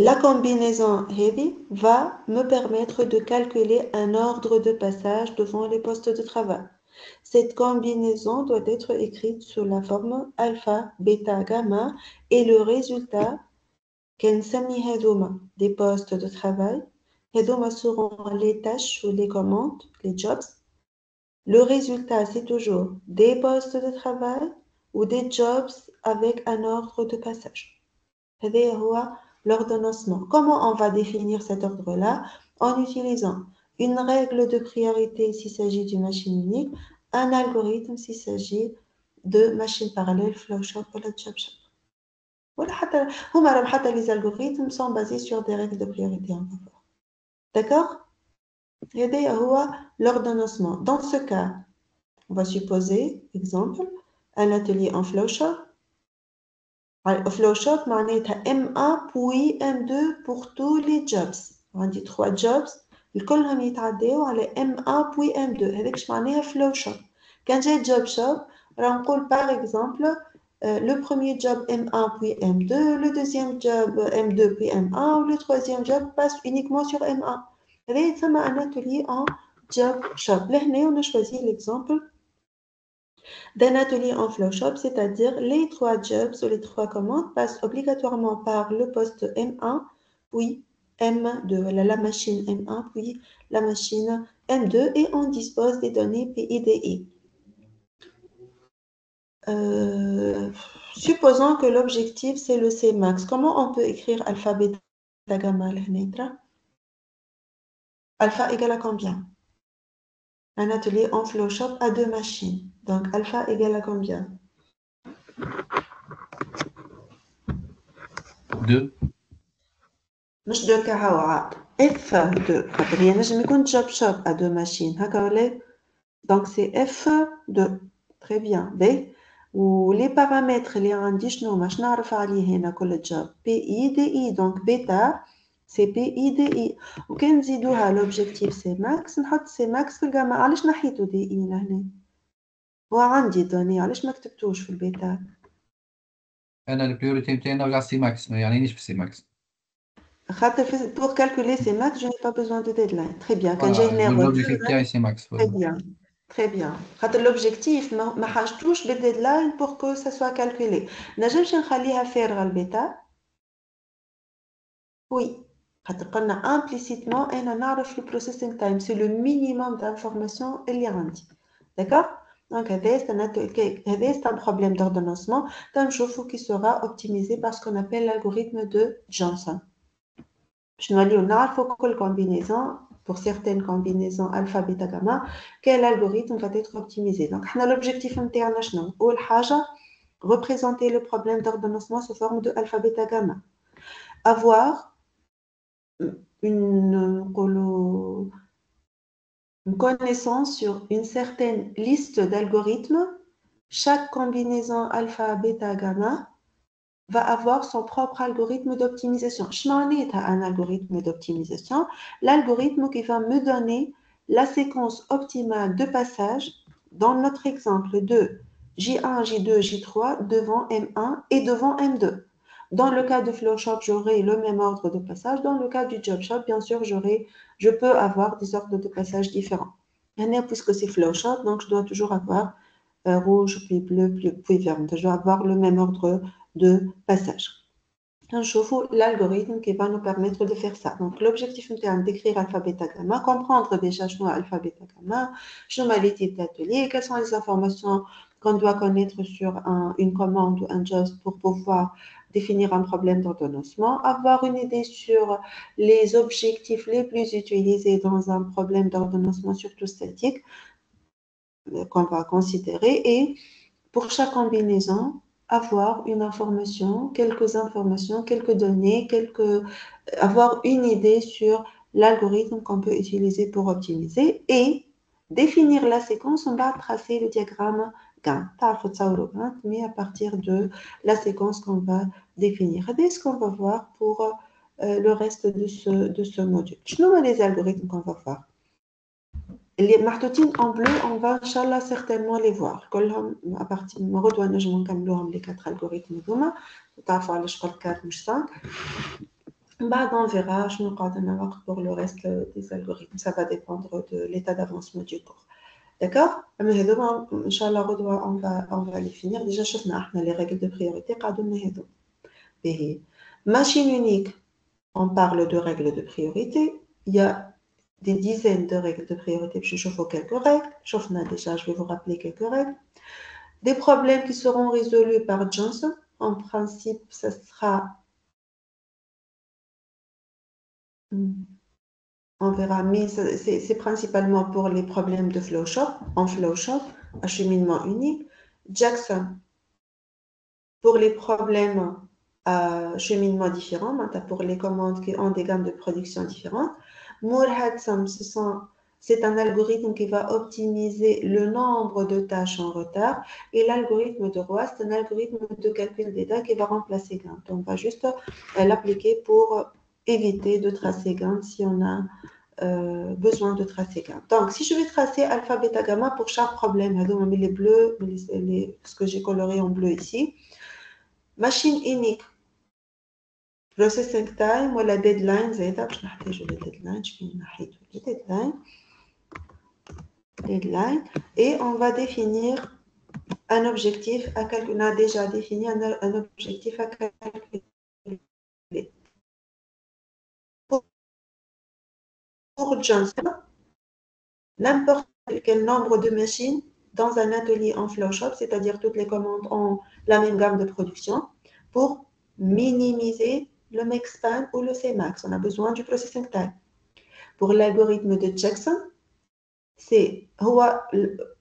A: La combinaison heavy va me permettre de calculer un ordre de passage devant les postes de travail. Cette combinaison doit être écrite sous la forme alpha, bêta, gamma et le résultat كنسمي هذوما des postes de travail. هذوما seront les tâches ou les commandes, les jobs. Le résultat, c'est toujours des postes de travail ou des jobs avec un ordre de passage. هذا هو l'ordonnancement. Comment on va définir cet ordre-là? En utilisant une règle de priorité s'il s'agit d'une machine unique, un algorithme s'il s'agit de machines parallèles, flowchart ou la jobshop. Voilà, حتى les algorithmes sont basés sur des règles de priorité. D'accord? هذا هو l'ordonnancement. Dans ce cas, on va supposer, exemple, un atelier en flowchart. Flowchart معناتها M1 puis M2 pour tous les jobs. عندي 3 jobs الكلهم يتعداو على M1 puis M2. هذاك اش معناها flowchart. كان جاي job shop راح نقول par exemple le premier job M1 puis M2, le deuxième job M2 puis M1, le troisième job passe uniquement sur M1. هذا يسمى un atelier en job shop. لهنا on a choisi l'exemple d'un atelier en flowchart, c'est-à-dire les 3 jobs ou les 3 commandes passent obligatoirement par le poste M1, puis M2, la machine M1, puis la machine M2, et on dispose des données PIDI. Supposons que l'objectif c'est le Cmax. Comment on peut écrire alpha, bêta, gamma, alpha égale à combien? Un atelier en flowchart à 2 machines. Donc alpha égale à combien?
D: 2.
A: مش 2 كهو F2 خاطر هي نجم يكون job shop à 2 machines هكا ولا donc c'est F2 très bien باهي ولي بارامتر اللي عندي شنو ماش نعرف عليه هنا كل job PIDI donc بيتا سي PIDI وكان نزيدوها l'objectif c'est max نحط c'est max في الجاما علاش نحيتو دي اي لهنا هو عندي دوني علاش ما كتبتوش في البيتا
D: انا البريوريتي نتاعنا ولا سي ماكس ما يعنينيش في سي ماكس
A: pour calculer ces max, je n'ai pas besoin de deadline. Très bien. Quand j'ai une
D: l'objectif تاعي سي ماكس.
A: Très bien. Très bien. L'objectif, ما حاجتوش بالdeadline pour que ça soit calculé. نجمش نخليها فارغة البيتا. Oui. خاطر قلنا implicitement أنا نعرف le processing time. C'est le minimum d'informations اللي عندي. D'accord? Donc هذا c'est un problème d'ordonnancement. تنشوفو qui sera optimisé par ce qu'on appelle l'algorithme de Johnson. Je vais quelle combinaison, pour certaines combinaisons alpha, bêta, gamma, quel algorithme va être optimisé. Donc, l'objectif international, ou représenter le problème d'ordonnancement sous forme de alpha, bêta, gamma. Avoir une connaissance sur une certaine liste d'algorithmes. Chaque combinaison alpha, bêta, gamma va avoir son propre algorithme d'optimisation. Je un algorithme d'optimisation. L'algorithme qui va me donner la séquence optimale de passage dans notre exemple de J1, J2, J3 devant M1 et devant M2. Dans le cas de flowchart, j'aurai le même ordre de passage. Dans le cas du jobshop, bien sûr, je peux avoir des ordres de passage différents. Puisque c'est flowchart, donc je dois toujours avoir rouge, puis bleu, puis vert. Je dois avoir le même ordre de passage. نشوفوا l'algorithme qui va nous permettre de faire ça. Donc l'objectif est d'écrire alpha, bêta, gamma, comprendre déjà ce qu'est alpha, bêta, gamma, ce sont les types d'ateliers, quelles sont les informations qu'on doit connaître sur une commande ou un job pour pouvoir définir un problème d'ordonnancement, avoir une idée sur les objectifs les plus utilisés dans un problème d'ordonnancement surtout statique qu'on va considérer et pour chaque combinaison, avoir une information, quelques données, avoir une idée sur l'algorithme qu'on peut utiliser pour optimiser et définir la séquence. On va tracer le diagramme Gantt, mais à partir de la séquence qu'on va définir. C'est ce qu'on va voir pour le reste de ce module. Je nomme les algorithmes qu'on va voir. Les martotines en bleu, on va, Inch'Allah, certainement les voir. À partir de les 4 algorithmes. On verra pour le reste des algorithmes. Ça va dépendre de l'état d'avancement du cours. D'accord? Inch'Allah, on va les finir. Déjà, on a les règles de priorité. Machine unique, on parle de règles de priorité. Il y a des dizaines de règles de priorité. Je vais quelques règles. Déjà, je vais vous rappeler quelques règles. Des problèmes qui seront résolus par Johnson. En principe, ça sera... On verra, mais c'est principalement pour les problèmes de flowchart, en flowchart, acheminement unique. Jackson, pour les problèmes à cheminement différent, pour les commandes qui ont des gammes de production différentes. Moore-Hadsam, c'est un algorithme qui va optimiser le nombre de tâches en retard. Et l'algorithme de Roy, c'est un algorithme de calcul des dates qui va remplacer Gantt. On va juste l'appliquer pour éviter de tracer Gantt si on a besoin de tracer Gantt. Donc, si je vais tracer alpha, bêta, gamma pour chaque problème, on met les bleus, ce que j'ai coloré en bleu ici. Machine unique. Processing time ou la deadline, deadline. Et on va définir un objectif à calculer. On a déjà défini un objectif à calculer. Pour Johnson, n'importe quel nombre de machines dans un atelier en flowchart, c'est-à-dire toutes les commandes ont la même gamme de production, pour minimiser le maxpan ou le Cmax. On a besoin du processing time. Pour l'algorithme de Jackson,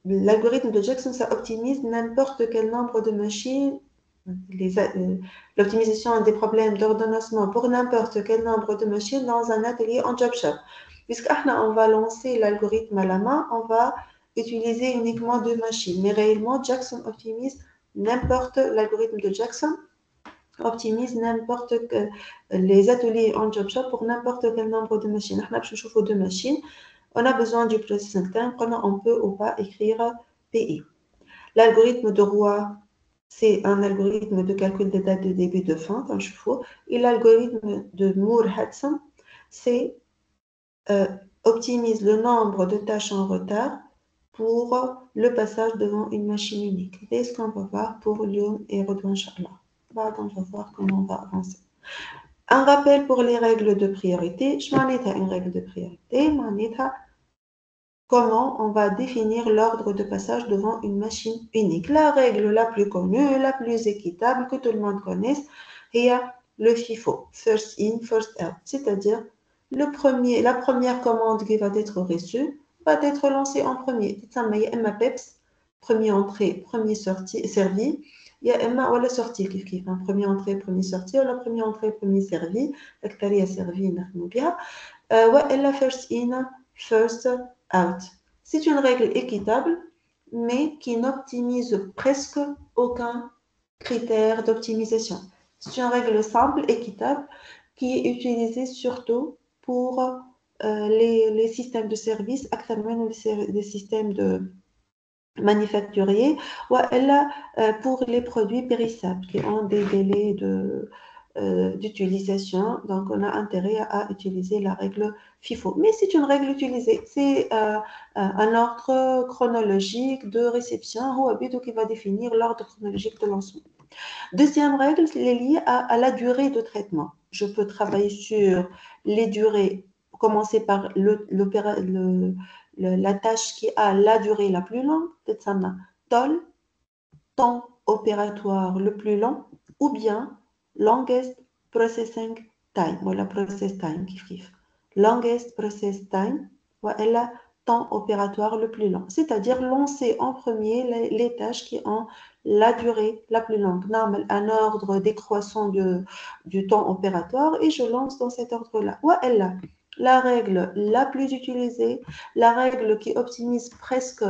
A: l'algorithme de Jackson, ça optimise n'importe quel nombre de machines, l'optimisation des problèmes d'ordonnancement pour n'importe quel nombre de machines dans un atelier en job shop. Puisqu'on va lancer l'algorithme à la main, on va utiliser uniquement 2 machines. Mais réellement, Jackson optimise l'algorithme de Jackson optimise les ateliers en job shop pour n'importe quel nombre de machines. Je chauffe 2 machines. On a besoin du processing time. On peut ou pas écrire PI. L'algorithme de Roy, c'est un algorithme de calcul des dates de début de fin, et l'algorithme de Moore-Hudson, c'est optimise le nombre de tâches en retard pour le passage devant une machine unique. C'est ce qu'on va voir pour Lyon et Redouane, Inch'Allah. On va voir comment on va avancer. Un rappel pour les règles de priorité. Je m'en ai à une règle de priorité. Comment on va définir l'ordre de passage devant une machine unique. La règle la plus connue, la plus équitable, que tout le monde connaisse, est le FIFO, First In, First Out. C'est-à-dire, la première commande qui va être reçue va être lancée en premier. Il y a un PEPS, premier entrée, premier servi. Il y a la sortie qui est premier entrée, premier sortie, ou la première entrée, premier servi. La servi, la First In, First Out. C'est une règle équitable, mais qui n'optimise presque aucun critère d'optimisation. C'est une règle simple, équitable, qui est utilisée surtout pour les systèmes de services, actuellement les systèmes de manufacturiers, ou pour les produits périssables qui ont des délais d'utilisation. Donc, on a intérêt à utiliser la règle FIFO. Mais c'est une règle utilisée. C'est un ordre chronologique de réception ou qui va définir l'ordre chronologique de lancement. Deuxième règle, elle est liée à la durée de traitement. Je peux travailler sur les durées, commencer par la tâche qui a la durée la plus longue, temps opératoire le plus long, ou bien longest processing time, voilà process time qui fait. Longest process time, voilà temps opératoire le plus long. C'est-à-dire lancer en premier les tâches qui ont la durée la plus longue. Un ordre décroissant du temps opératoire et je lance dans cet ordre-là. Voilà la règle la plus utilisée, la règle qui optimise presque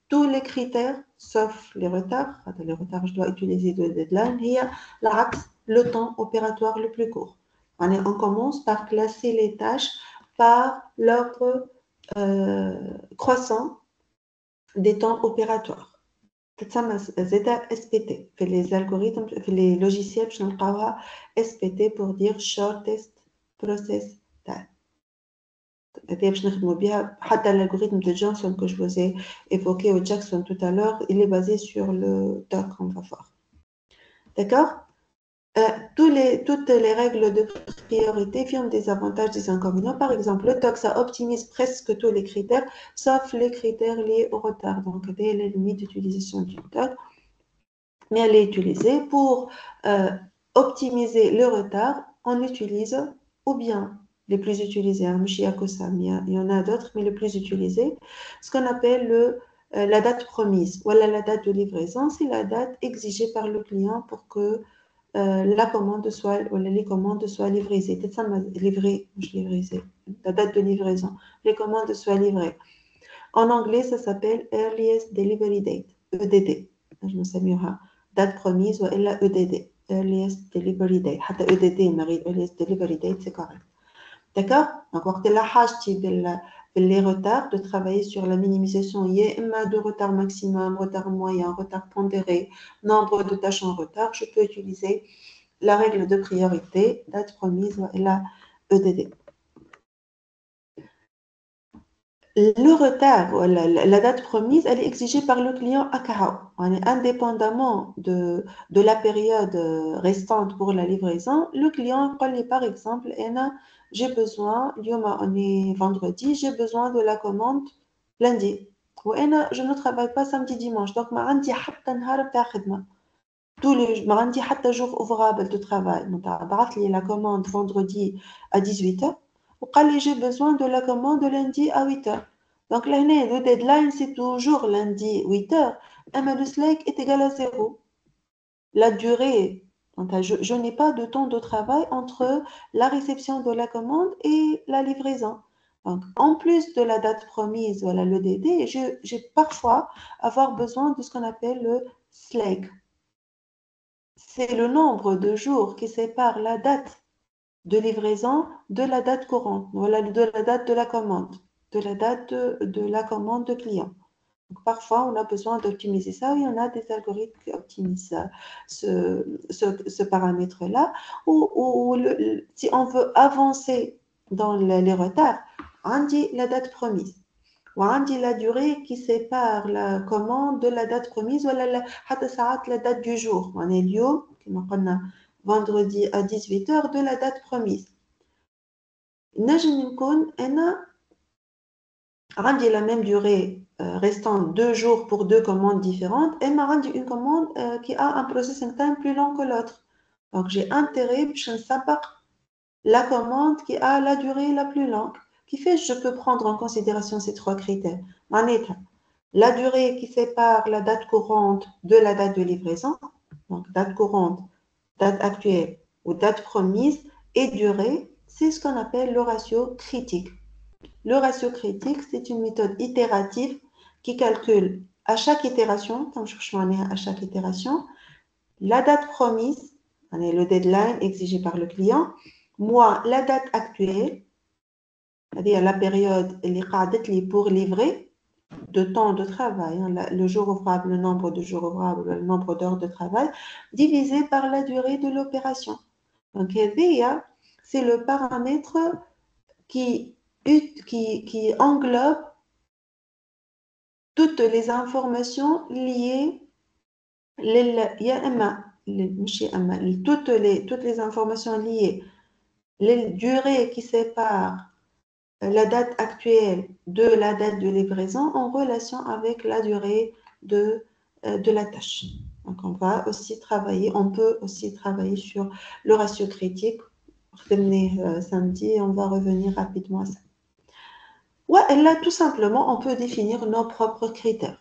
A: tous les critères, sauf les retards. Les retards, je dois utiliser le deadline. Il y a le temps opératoire le plus court. On commence par classer les tâches par l'ordre croissant des temps opératoires. تتسمى زيادة SPT في les algorithmes في les logiciels باش نلقاوها SPT pour dire shortest process time. هذه باش نخدموا بها حتى l'algorithme de Johnson que je vous ai évoqué au Jackson tout à l'heure, il est basé sur le TOC qu'on va voir. D'accord? Toutes les règles de priorité ont des avantages, des inconvénients. Par exemple, le TOC, ça optimise presque tous les critères, sauf les critères liés au retard. Donc, dès la limite d'utilisation du TOC, mais elle est utilisée pour optimiser le retard. On utilise, ou bien les plus utilisés, il y en a d'autres, mais les plus utilisés, ce qu'on appelle la date promise. Voilà, la date de livraison, c'est la date exigée par le client pour que la commande soit, ou les commandes soient livrées. C'est ça, la date de livraison. Les commandes soient livrées. En anglais, ça s'appelle Earliest Delivery Date, EDD. Je me sais mieux. Date promise ou EDD, Earliest Delivery Date. حتى EDD, Earliest Delivery Date, c'est correct. D'accord? Donc, وقت اللي حاجتي les retards, de travailler sur la minimisation, il y a de retard maximum, retard moyen, retard pondéré, nombre de tâches en retard, je peux utiliser la règle de priorité, date promise et la EDD. Le retard, la date promise, elle est exigée par le client à Kahao. Indépendamment de la période restante pour la livraison, le client, par exemple, j'ai besoin, on est vendredi, j'ai besoin de la commande lundi. Ou je ne travaille pas samedi, dimanche. Donc, ma عندي حتى نهار بتاع خدمة. Tous les ما عندي حتى jour ouvrable de travail. بعث لي la commande vendredi à 18h. وقال لي j'ai besoin de la commande lundi à 8h. Donc là, le deadline, c'est toujours lundi 8h. Mais le slack est égal à 0. La durée, donc je n'ai pas de temps de travail entre la réception de la commande et la livraison. Donc, en plus de la date promise, voilà le DD, j'ai parfois avoir besoin de ce qu'on appelle le slack. C'est le nombre de jours qui sépare la date de livraison de la date courante, voilà, de la date de la commande, de la date de la commande de client. Donc, parfois, on a besoin d'optimiser ça. Il y en a des algorithmes qui optimisent ce paramètre-là. Ou si on veut avancer dans les retards, on dit la date promise. Ou on dit la durée qui sépare la commande de la date promise ou la date du jour. On est vendredi à 18h de la date promise. Rendre la même durée restant 2 jours pour 2 commandes différentes et rendre une commande qui a un processing time plus long que l'autre. Donc j'ai intérêt à la commande qui a la durée la plus longue. Qui fait que je peux prendre en considération ces 3 critères. La durée qui sépare la date courante de la date de livraison, donc date courante, date actuelle ou date promise, et durée, c'est ce qu'on appelle le ratio critique. Le ratio critique, c'est une méthode itérative qui calcule à chaque itération, la date promise, le deadline exigé par le client, moins la date actuelle, c'est-à-dire la période pour livrer, de temps de travail, le jour ouvrable, le nombre de jours ouvrables, le nombre d'heures de travail, divisé par la durée de l'opération. Donc, c'est le paramètre qui englobe toutes les informations liées, toutes les informations liées, les durées qui séparent la date actuelle de la date de livraison en relation avec la durée de la tâche. Donc, on peut aussi travailler sur le ratio critique. Samedi, on va revenir rapidement à ça. Ouais, là, tout simplement, on peut définir nos propres critères.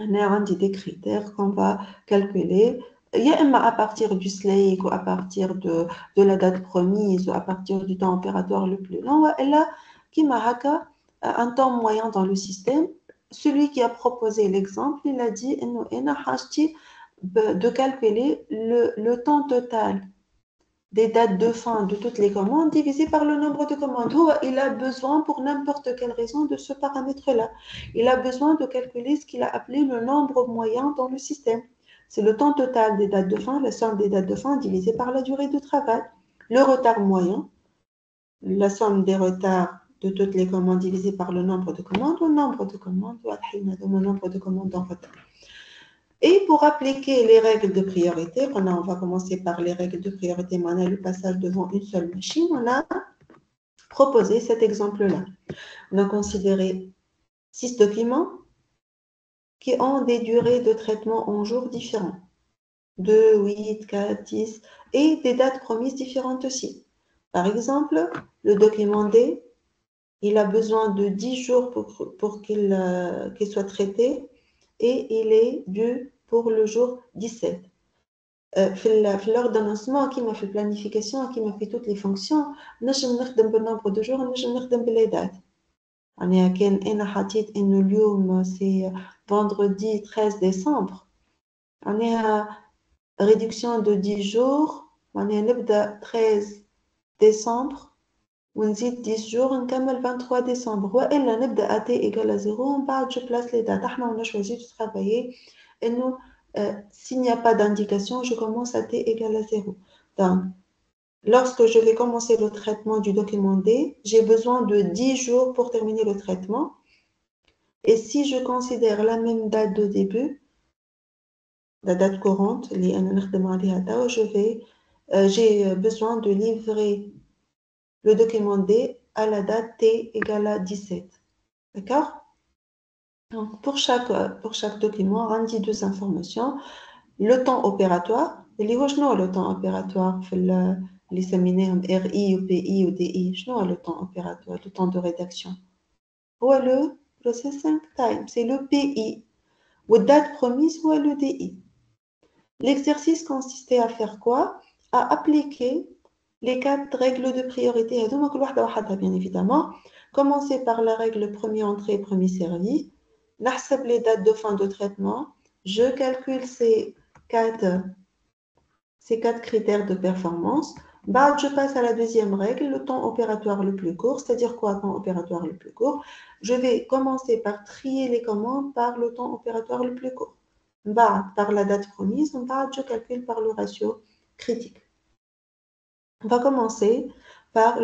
A: On a des critères qu'on va calculer. Il y a à partir du slack ou à partir de la date promise ou à partir du temps opératoire le plus long. Et là, qui m'a un temps moyen dans le système. Celui qui a proposé l'exemple, il a dit de calculer le temps total des dates de fin de toutes les commandes divisé par le nombre de commandes. Il a besoin, pour n'importe quelle raison, de ce paramètre-là. Il a besoin de calculer ce qu'il a appelé le nombre moyen dans le système. C'est le temps total des dates de fin, la somme des dates de fin divisée par la durée de travail. Le retard moyen, la somme des retards de toutes les commandes divisée par le nombre de commandes, le nombre de commandes, le nombre de commandes en retard. Et pour appliquer les règles de priorité, on va commencer par les règles de priorité, on a le passage devant une seule machine, on a proposé cet exemple-là. On a considéré 6 documents qui ont des durées de traitement en jours différents, 2, 8, 4, 10, et des dates promises différentes aussi. Par exemple, le document D, il a besoin de 10 jours pour qu'il soit traité, et il est dû pour le jour 17. في l'ordonnancement كيما في البلانيفيكاسيون كيما في toutes les fonctions نجم نخدم بالنمبر دو جور نجم نخدم باللي دات معناها كان انا حطيت انه اليوم سي فندردي 13 ديسمبر معناها ريدكسيون دو 10 جور معناها نبدا 13 ديسمبر ونزيد 10 جور نكمل 23 ديسمبر والا نبدا اتي ايكال 0 ومن بعد جو بلاس لي دات احنا on a choisi de travailler انه s'il n'y a pas d'indication, je commence à t égale à 0. Donc, lorsque je vais commencer le traitement du document D, j'ai besoin de 10 jours pour terminer le traitement. Et si je considère la même date de début, la date courante, j'ai besoin de livrer le document D à la date T égale à 17. D'accord? Donc, pour chaque document, on dit deux informations. Le temps opératoire, اللي هو شنو le temps opératoire في اللي سميناهم RI ou PI ou DI شنو le temps opératoire, le temps de rédaction هو le processing time, c'est le PI والdate promise هو le DI. L'exercice consistait à faire quoi? À appliquer les 4 règles de priorité هذوما كل واحدة وحدها bien évidemment. Commencer par la règle premier entrée, premier servi. نحسب les dates de fin de traitement. Je calcule ces 4 critères de performance. Bah, je passe à la deuxième règle, le temps opératoire le plus court. C'est-à-dire quoi, temps opératoire le plus court? Je vais commencer par trier les commandes par le temps opératoire le plus court. Bah, par la date promise, bah, je calcule par le ratio critique. On va commencer par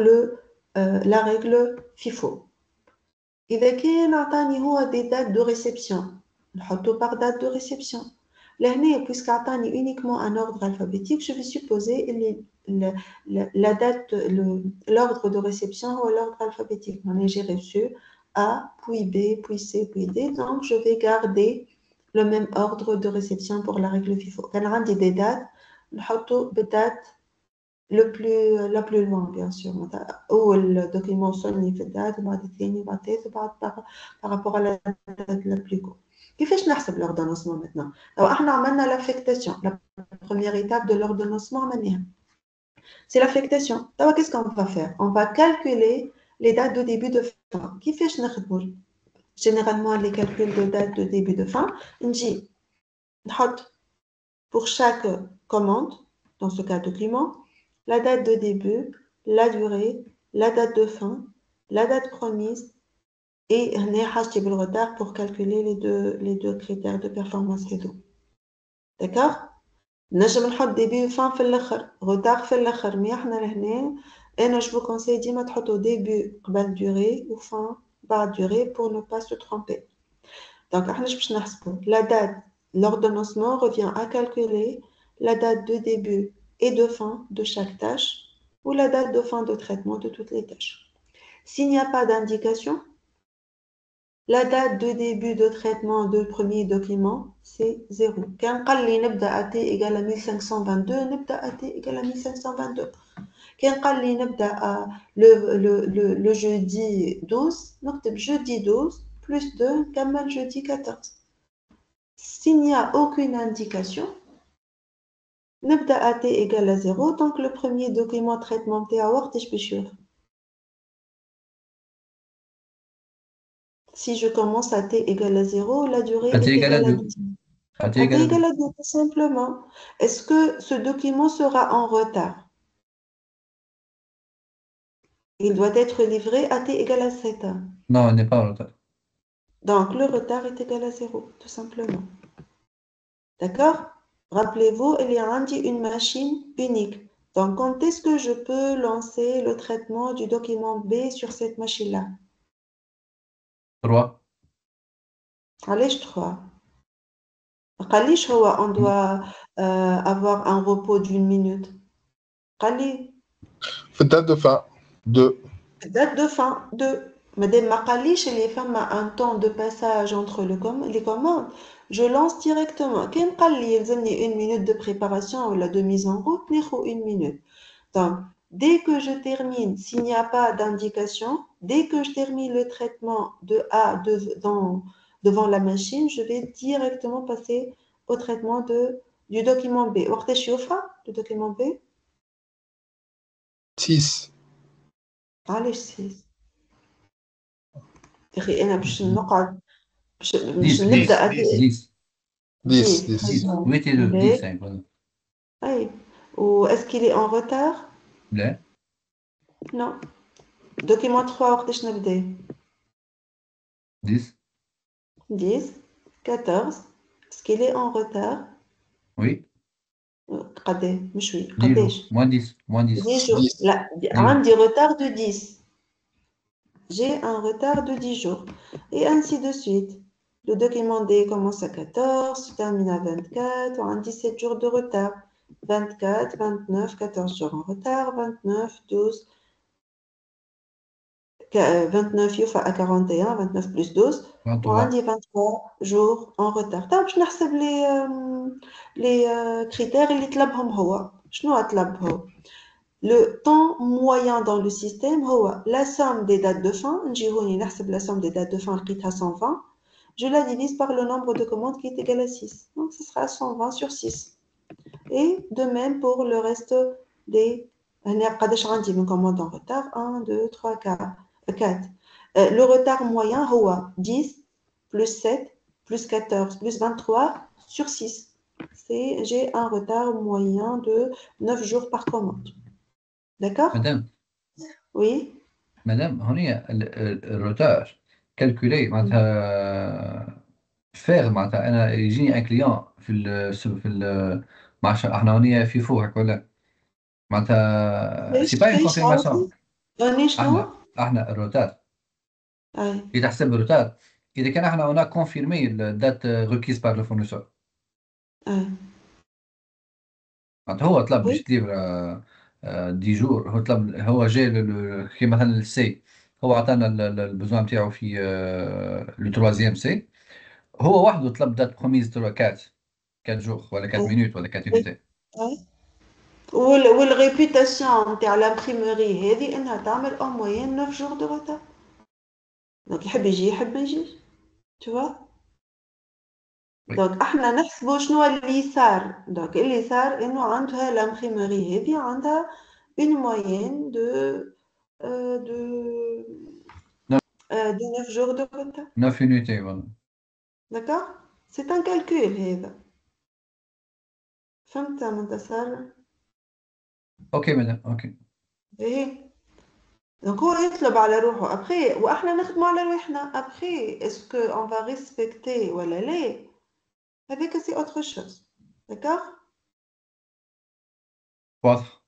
A: la règle FIFO. إذا كان عطاني هو des dates de réception, نحطه par date de réception. Là, puisqu'il عطاني uniquement un ordre alphabétique, je vais supposer la date, l'ordre de réception ou l'ordre alphabétique. J'ai reçu A, puis B, puis C, puis D, donc je vais garder le même ordre de réception pour la règle FIFO. Quand on a des dates, نحطه بالdate la plus loin, bien sûr. Ou le document sonne في الدات وبعد الثاني وبعد الثالث وبعد par rapport à la date la plus courte. كيفاش نحسب l'ordonnancement maintenant? Alors, احنا عملنا l'affectation. La première étape de l'ordonnancement عملناها. C'est l'affectation. Alors, qu'est-ce qu'on va faire? On va calculer les dates de début de fin. كيفاش نخدموا? Généralement, les calculs de date de début de fin, نجي نحط pour chaque commande, dans ce cas document, la date de début, la durée, la date de fin, la date promise et le retard pour calculer les deux critères de performance. D'accord? نجم نحط début و fin في الاخر retard في الاخر مي احنا لهنا انا je vous conseille ديما تحطوا début قبل durée و fin بعد durée pour ne pas se tromper. Donc احنا باش نحسبوا la date, l'ordonnancement revient à calculer la date de début et de fin de chaque tâche ou la date de fin de traitement de toutes les tâches. S'il n'y a pas d'indication, la date de début de traitement du premier document, c'est 0. Quand on dit نبدأ AT égale à 1522, نبدأ AT égale à 1522. Quand on dit نبدأ le jeudi 12, نكتب jeudi 12 plus 2, نكمل jeudi 14. S'il n'y a aucune indication, نبدأ AT égale à 0, donc le premier document traitement تاعو وقتاش باش يوصل. Si je commence à t égale à 0, la durée est égale à 2. À t égale à 2, tout simplement. Est-ce que ce document sera en retard? Il doit être livré à t égale à 7.
D: Non, il n'est pas en retard.
A: Donc, le retard est égal à 0, tout simplement. D'accord? Rappelez-vous, il y a une machine unique. Donc, quand est-ce que je peux lancer le traitement du document B sur cette machine-là?
D: 3.
A: علاش 3 قاليش هو on doit avoir un repos d'une minute قالي
E: Date de fin, 2.
A: date de fin 2 مادام ما قاليش اللي فما un temps de passage entre les commandes je lance directement كان قال لي يلزمني une minute de préparation ou de mise en route ناخذ une minute donc dès que je termine s'il n'y a pas d'indication dès que je termine le traitement de A devant la machine je vais directement passer au traitement du document B وقتاش يوفى le document B
E: 6.
A: علاش 6 اخي انا باش نقعد باش
D: 10
A: نبدا
D: 10 10
E: 10,
A: 10 très
E: 10.
A: bien.
D: 8 et 2, 10
A: Mais,
D: hein, voilà.
A: oui. Ou est-ce qu'il est en retard?
D: لا
A: Non. Document 3 وقتاش نبدا
D: 10
A: 10 14 est-ce qu'il est en retard?
D: oui
A: قداش مش وي
D: 10 jours
A: قداش
D: moins 10 moins 10
A: 10 jours
E: 10.
A: لا
D: 10 jours
A: عندي retard de 10 j'ai un retard de 10 jours et ainsi de suite le document D commence à 14 se termine à 24 on a 17 jours de retard 24 29 14 jours en retard 29 12 29 يوفى à 41 29 plus 12
D: 23
A: وعندي 23 jours en retard طيب باش نحسب les critères اللي طلبهم هو شنو طلب هو le temps moyen dans le système هو la somme des dates de fin نجي هوني نحسب la somme des dates de fin لقيتها 120 je la divise par le nombre de commandes qui est égal à 6 donc ce sera 120 sur 6 et de même pour le reste des هنا قداش عندي من commandes en retard 1 2 3 4 4 le retard moyen هو 10 plus 7 plus 14 plus 23 sur 6 j'ai un retard moyen de 9 jours par commande d'accord
D: madame
A: oui
D: madame هوني الروتار كالكولي معناتها فاغ معناتها انا يجيني ان كليون معناتها احنا هوني في فوق هكا ولا معناتها سي با اون
A: ايش
D: كونفيرماسيون
A: عاودي شنو
D: احنا الروتار
A: اي
D: يتحسب الروتار اذا كان احنا هنا كونفيرمي الدات ريكيز بار لو فورنيسور
A: اي
D: معناتها هو طلب
A: oui
D: باش تليفر 10 جور هو طلب هو جاي كي مثلا السي هو عطانا البزوان نتاعو في لو تروازيام سي هو وحده طلب دات بروميز تروا 4 جور ولا 4 مينوت ولا 4
A: oui
D: يونيتي
A: oui والريبيوتاسيون نتاع لامبريموري هذه انها تعمل او موين 9 جور دو روتار دونك يحب يجي يحب ما يجيش tu vois دونك احنا نحسبوا شنو اللي صار دونك اللي صار انه عندها لامبريموري هذه عندها une moyenne de de 9 jours de retard
D: 9 يونيتي فوالا
A: d'accord c'est un calcul هذا فهمت منتصر
D: اوكي مدام اوكي
A: ايه دونك هو يطلب على روحه ابخي واحنا نخدموا على روحنا ابخي اسكو اون va respecter ولا لا هذيك سي autre chose d'accord
D: واضح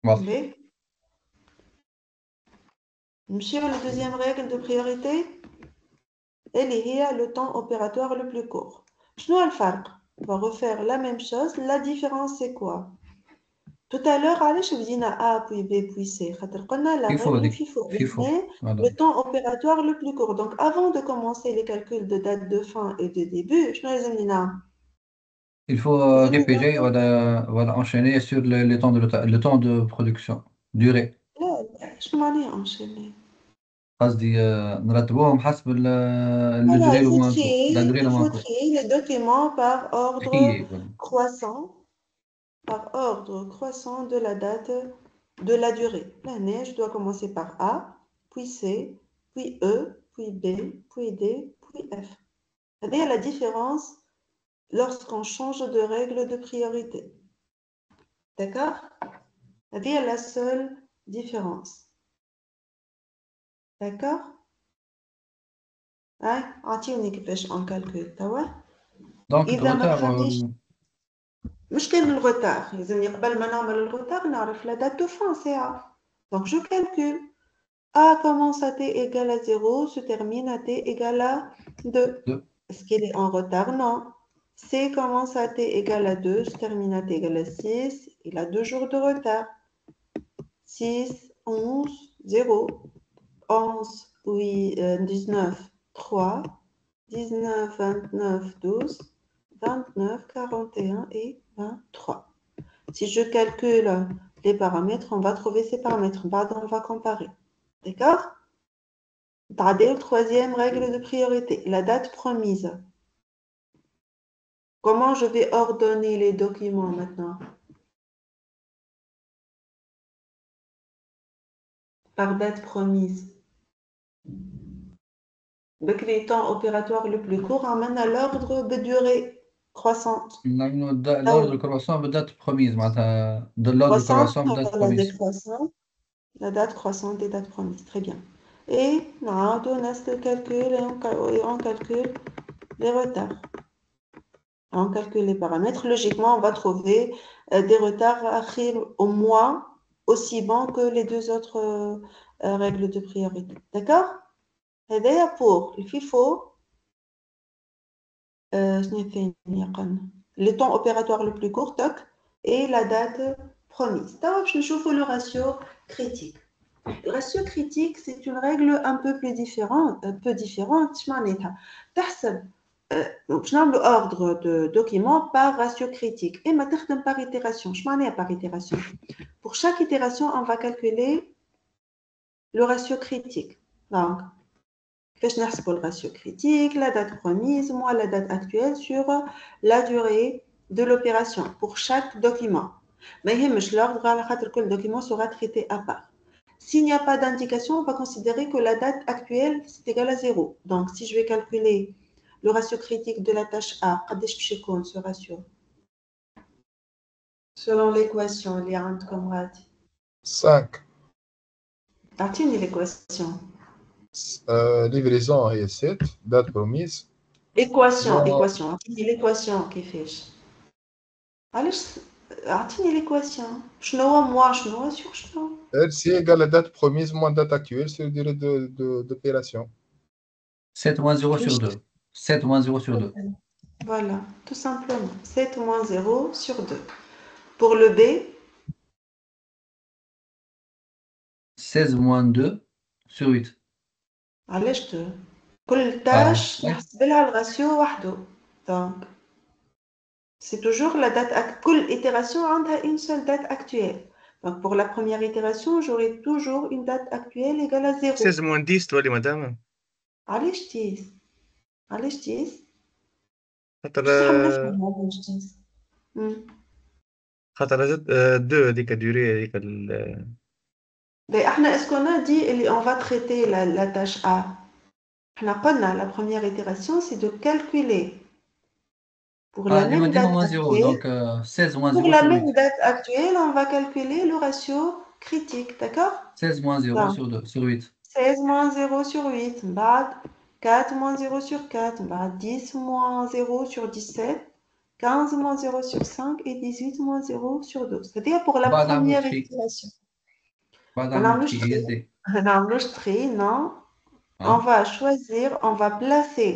D: واضح
A: باهي نمشيو la deuxième règle de priorité اللي هي le temps opératoire le plus court شنو الفرق on va refaire la même chose la différence c'est quoi tout à l'heure علاش بدينا A puis B puis C خاطر قلنا la
D: فيفو
A: règle
D: هذيك
A: FIFO
D: فيفو
A: mais le
D: فوالا
A: temps opératoire le plus court donc avant de commencer les calculs de date de fin et de début شنو لازمني نعمل
D: il faut
A: لازمني
D: répéter
A: ناخذ
D: voilà enchaîner sur le temps de production durée
A: لا لا شنو معناها enchaîner
D: قصدي نرتبوهم حسب لو
A: voilà
D: دوري لو موان كور لا دوري
A: il
D: لو موان
A: faut
D: كور
A: trier les documents par ordre
D: تحية voilà.
A: croissant par ordre croissant de la date de la durée. L'année, je dois commencer par A, puis C, puis E, puis B, puis D, puis F. C'est la différence lorsqu'on change de règle de priorité. D'accord? C'est la seule différence. D'accord? هاي أعطيوني كيفاش on calcule توا.
D: دونك
A: إذا ما
D: الروتار
A: دخلنيش مش كان الغوتار لازمني قبل ما نعمل الغوتار نعرف la date de fin ساعة. Donc je calcule. A commence à t égale à 0, se termine à t égale à 2. Est-ce qu'il est en retard? Non. C commence à t égale à 2, se termine à t égale à 6. Il a 2 jours de retard. 6, 11, 0. 11, oui, 19, 3. 19, 29, 12. 29, 41 et 23. Si je calcule les paramètres, on va trouver ces paramètres. On va comparer. D'accord? Troisième règle de priorité, la date promise. Comment je vais ordonner les documents maintenant? Par date promise. Donc, les temps opératoires le plus court amène à l'ordre de durée croissante.
D: l'ordre de croissance بدات promise معناتها l'ordre de croissance بدات
A: la
D: promise.
A: décroissante, la date croissante des dates promises. Très bien. Et on a ce calcul et on calcule les retards. On calcule les paramètres. Logiquement, on va trouver des retards au moins aussi bons que les deux autres règles de priorité. D'accord? Et d'ailleurs, pour le FIFO, le temps opératoire le plus court, toc, et la date promise. Donc, je trouve le ratio critique. Le ratio critique, c'est une règle un peu plus différente. Donc, je nomme l'ordre de documents par ratio critique. Et maintenant, par itération. Je m'en ai par itération. Pour chaque itération, on va calculer le ratio critique. Donc, je n'ai le ratio critique, la date promise, moins la date actuelle sur la durée de l'opération pour chaque document. Mais l'ordre, que le document sera traité à part. S'il n'y a pas d'indication, on va considérer que la date actuelle c'est égal à 0. Donc, si je vais calculer le ratio critique de la tâche A, ce ratio selon l'équation, il y a un comme
E: 5.
A: Attendez l'équation.
E: Livraison est 7. Date promise.
A: Équation.
E: Non.
A: Attendez l'équation qui fait. Allez, attendez l'équation. Je suis sur je
E: LC égale à date promise moins date actuelle sur durée d'opération.
D: 7 moins 0 sur 2. 7 moins 0 sur 2.
A: Voilà, tout simplement. 7 moins 0 sur 2. Pour le B,
D: 16 moins 2 sur 8.
A: allez, je te. كل tâche نحسب لها الراتيو وحده. Donc, c'est toujours la date. كل itération a une seule date actuelle. Donc, pour la première itération, j'aurai toujours une date actuelle égale à 0.
F: 16 moins 10 تولي مدام.
A: علاش 10 علاش 10
F: خاطر
A: بصح ما نفهم علاش 10
F: خاطر 2 هذيك الدوري هذيك
A: Mais est-ce qu'on a dit on va traiter la tâche A? La première itération, c'est de calculer pour la même date
D: moins 0,
A: actuelle.
D: donc 16 moins 0
A: Pour la
D: sur 8.
A: même date actuelle, on va calculer le ratio critique, d'accord?
D: 16 moins 0 sur 2, sur 8.
A: 16 moins 0 sur 8, 4 moins 0 sur 4, 10 moins 0 sur 17, 15 moins 0 sur 5 et 18 moins 0 sur 12. C'est-à-dire pour la première itération. On a enregistré, non? On va choisir, on va placer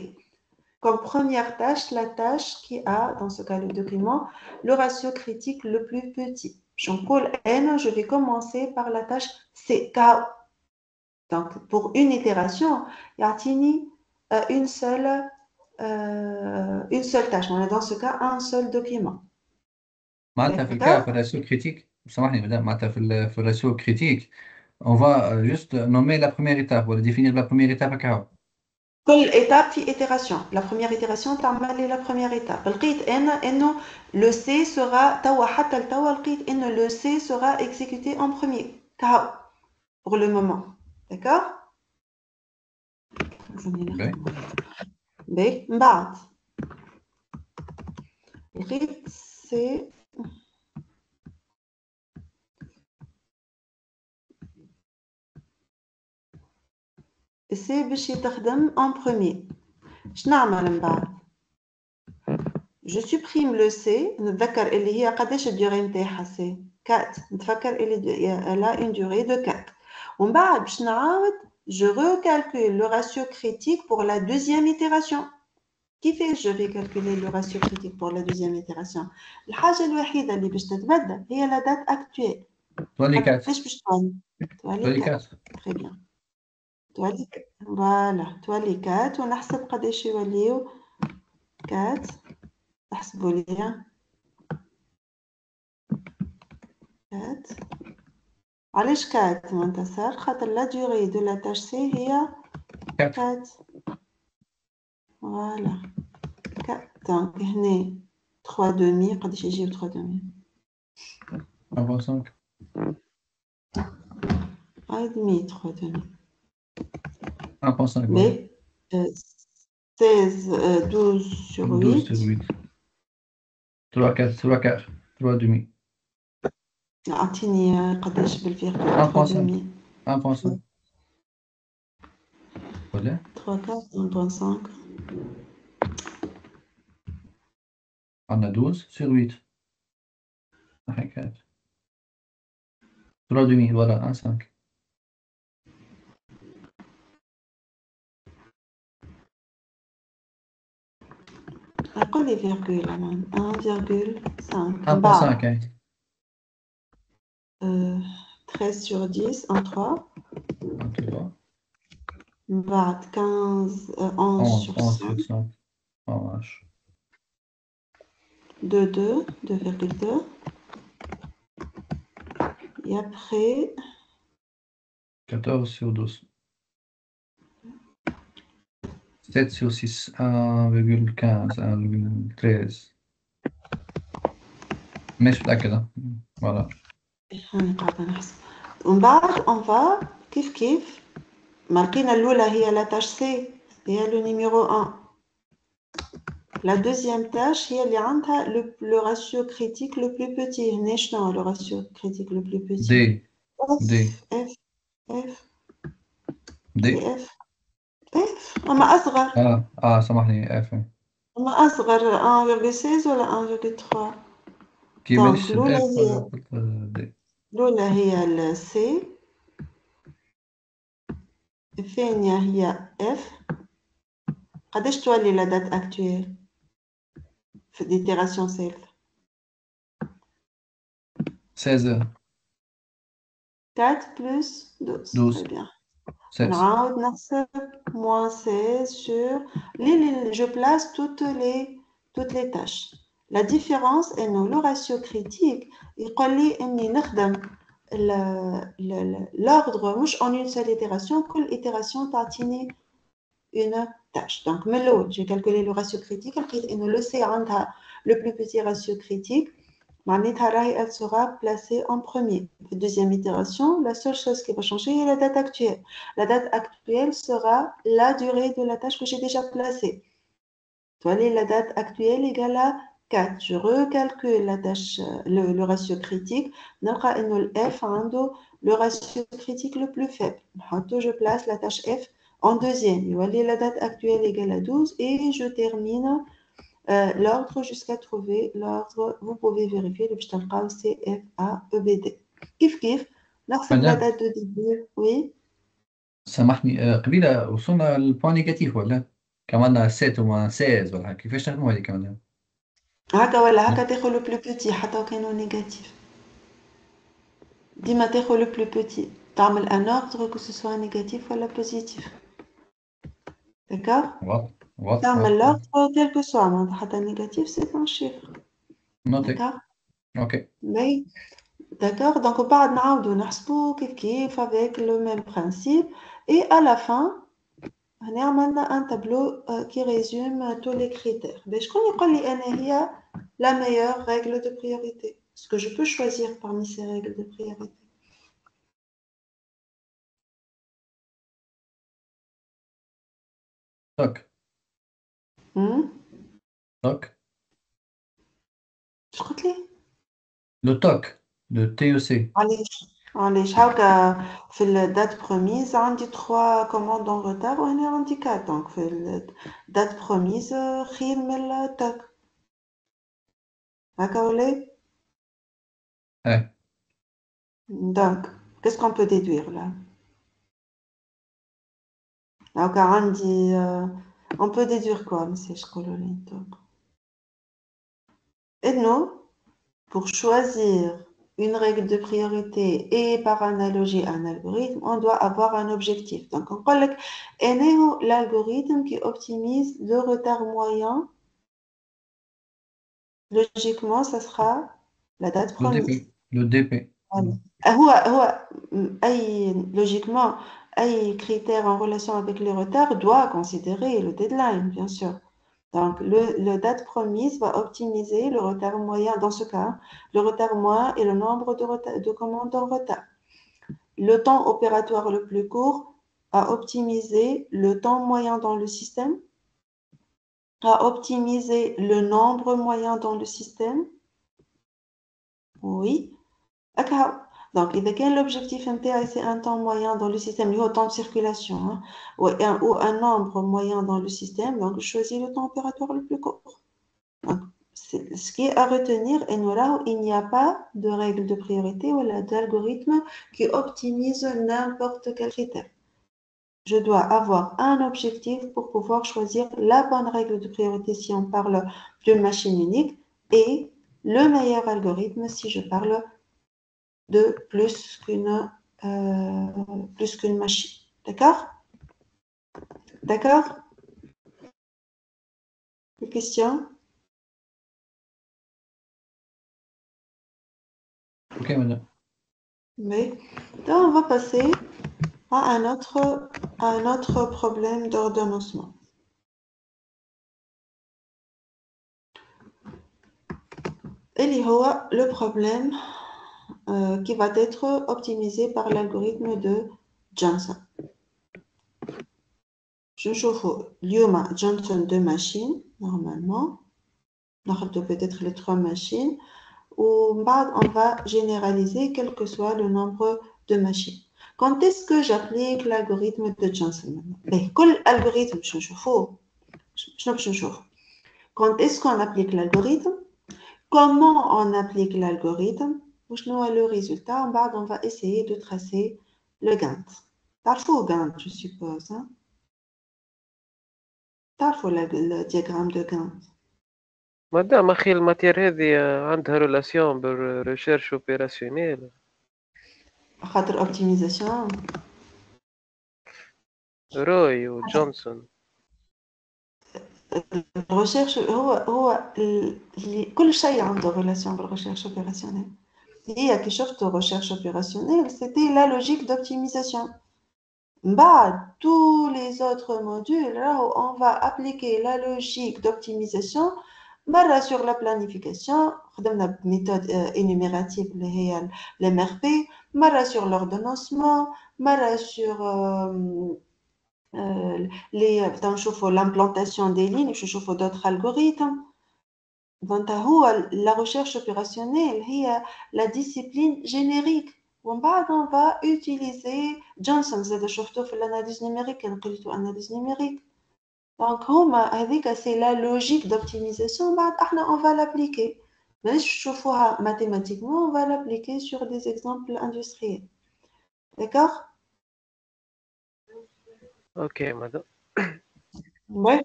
A: comme première tâche la tâche qui a, dans ce cas le document, le ratio critique le plus petit. Jean-Paul N, je vais commencer par la tâche C. Donc, pour une itération, il y a une seule tâche. On a dans ce cas un seul document.
D: معناتها في الكا في الراتيو كريتيك سامحني مدام معناتها في الراتيو كريتيك on va juste nommer la première étape ou définir la première étape هكا.
A: كل étape في itération. La première itération تعمل la première étape. لقيت إنه le C sera توا حتى لتوا لقيت إنه le C sera exécuté en premier. Pour le moment. D'accord? من بعد لقيت C سي باش يتخدم en premier. شنو نعمل من بعد؟ Je supprime le C. نتذكر اللي هي قداش الدوري نتاعها سي 4. نتفكر اللي elle a une durée de 4. ومن بعد باش نعاود je recalcule le ratio critique pour la deuxième itération. كيفاش je vais calculer le ratio critique pour la deuxième itération؟ الحاجة الوحيدة اللي باش تتبدل هي la date actuelle.
D: تولي 4
A: قداش باش تولي؟
D: تولي
A: تولي
D: 4
A: 4. Très bien. تولي فوالا تولي 4 ونحسب قداش يوليو 4. احسبوا لي 4. علاش 4 منتصر؟ خاطر لا durée de la tâche C هي
D: 4
A: 4. فوالا 4. دونك هنا 3 demi قداش يجيو 3 demi؟
D: 1.5
A: demi 3 demi.
D: 1.5 voilà.
A: Mais 16 12 sur
D: 12 sur
A: 8
D: 8 3 4 3 4 3 demi
A: أعطيني قداش بالفيرغول 3 demi
D: 1.5 ولا
A: 3 4 1.5
D: عندنا 12 sur 8 صحيح 4 3 demi voilà 1.5
A: قول لي فيرغول أمان 1,5 من بعد
D: 1.5 hein
A: 13 sur 10 en 3
D: tu vois
A: من بعد 15 11 sur
D: 11
A: 5
D: sur 5 en vache
A: 2 2,2 et après
D: 14 sur 12 7 sur 6 1,15 1,13 مش متأكد voilà
A: أنا قاعدة نحسب ومن بعد on va كيف ما لقينا الأولى هي لا tâche C هي le numéro 1. La deuxième tâche هي اللي عندها le ratio critique le plus petit. هنا شنو هو le ratio critique le plus petit؟
D: D D
A: F
D: D
A: c'est F أما أصغر
D: سامحني F
A: أما أصغر 1,16 ولا 1,3
D: كي
A: دونك
D: ماليش
A: الأولى
D: F
A: هي
D: قلت D
A: الأولى هي ال C الثانية هي F. قداش تولي la date actuelle في l'itération self؟
D: 16
A: 4 plus 12
D: 12
A: très bien.
D: 16
A: نعاود نحسب moins 16 sur je place toutes les tâches. La différence est le ratio critique يقول لي اني نخدم l'ordre مش en une seule itération. كل itération تعطيني une tâche. Donc من الأول j'ai calculé le ratio critique لقيت انه le C عندها le plus petit ratio critique. Elle sera placée en premier. La deuxième itération, la seule chose qui va changer est la date actuelle. La date actuelle sera la durée de la tâche que j'ai déjà placée. La date actuelle égale à 4. Je recalcule la tâche, le ratio critique. Le F a le ratio critique le plus faible. Je place la tâche F en deuxième. La date actuelle égale à 12 et je termine l'ordre jusqu'à trouver l'ordre. Vous pouvez vérifier le بتلقاو C F A E B D. كيف نحسب la
D: مدام
A: date de début. Oui
D: سامحني قبيلة وصلنا للبوان نيجاتيف ولا كمان 7 وما 16 ولا كيفاش نخدموا هذيك كمان
A: هكا ولا هكا تاخذ le plus petit حتى وكانوا négatif. ديما تاخذ le plus petit. تعمل un ordre que ce soit négatif ولا positif. D'accord.
D: واضح
A: تعمل l'ordre quel que soit معناتها حتى négatif c'est un chiffre.
D: نوتي
A: D'accord.
D: اوكي
A: Mais d'accord, donc بعد نعاودو نحسبو كيف avec le même principe et à la fin هنا عملنا un tableau qui résume tous les critères. باش شكون يقول لي أنا هي la meilleure règle de priorité? Ce que je peux choisir parmi ces règles de priorité.
D: توك توك
A: اش قلت لي؟
D: لو توك لو تي او سي
A: علاش؟ علاش هاكا في الدات بروميز عندي 3 كوموند en retard وهنا عندي 4 دونك في الدات بروميز خير من التاك هاكا ولا
D: ايه
A: دونك qu'est-ce qu'on peut déduire là هاكا عندي on peut déduire quoi مساش تقولوا لي انتم انه pour choisir une règle de priorité et par analogie un algorithme, on doit avoir un objectif. Donc, on dit que l'algorithme qui optimise le retard moyen, logiquement, ça sera la date promise.
D: le DP.
A: Logiquement, un critère en relation avec le retard doit considérer le deadline, bien sûr. Donc, le date promise va optimiser le retard moyen, dans ce cas, le retard moyen et le nombre de commandes en retard. Le temps opératoire le plus court a optimisé le temps moyen dans le système, a optimisé le nombre moyen dans le système. Oui. Donc, il y a l'objectif MTA, c'est un temps moyen dans le système, le temps de circulation, hein, ou un nombre moyen dans le système. Donc, je choisis le temps opératoire le plus court. Donc, ce qui est à retenir, il n'y a pas de règle de priorité ou d'algorithme qui optimise n'importe quel critère. Je dois avoir un objectif pour pouvoir choisir la bonne règle de priorité si on parle d'une machine unique et le meilleur algorithme si je parle de plus qu'une machine. D'accord? D'accord? Une question?
D: Ok, madame.
A: Oui. Donc, on va passer à un autre problème d'ordonnancement. Et le problème qui va être optimisé par l'algorithme de Johnson. Je chauffe Lyoma Johnson 2 machines, normalement. On a peut-être les 3 machines. Ou on va généraliser quel que soit le nombre de machines. Quand est-ce que j'applique l'algorithme de Johnson? Quel algorithme je chauffe? Quand est-ce qu'on applique l'algorithme? Comment on applique l'algorithme? Le résultat, on va essayer de tracer le Gantt. Tarfou Gantt, je suppose. Hein? Tarfou le diagramme de Gantt.
C: مادام أخي الماتير هذه عندها ريلاسيون بالريشيرش اوبيراسيونيل
A: خاطر optimisation.
C: روي وجونسون
A: الريشيرش هو كل شيء عنده relation بالrecherche opérationnelle. هي كي شفتوا recherche opérationnelle, c'était la logique d'optimisation. Tous les autres modules, là où on va appliquer la logique d'optimisation, sur la planification, la méthode énumérative, l'MRP, sur l'ordonnancement, sur l'implantation des lignes, je chauffe d'autres algorithmes. Donc, la recherche opérationnelle, la discipline générique. On va utiliser Johnson, c'est l'analyse numérique, l'analyse numérique. Donc, c'est la logique d'optimisation, on va l'appliquer. Mais mathématiquement, on va l'appliquer sur des exemples industriels. D'accord?
C: Ok, madame.
A: Oui.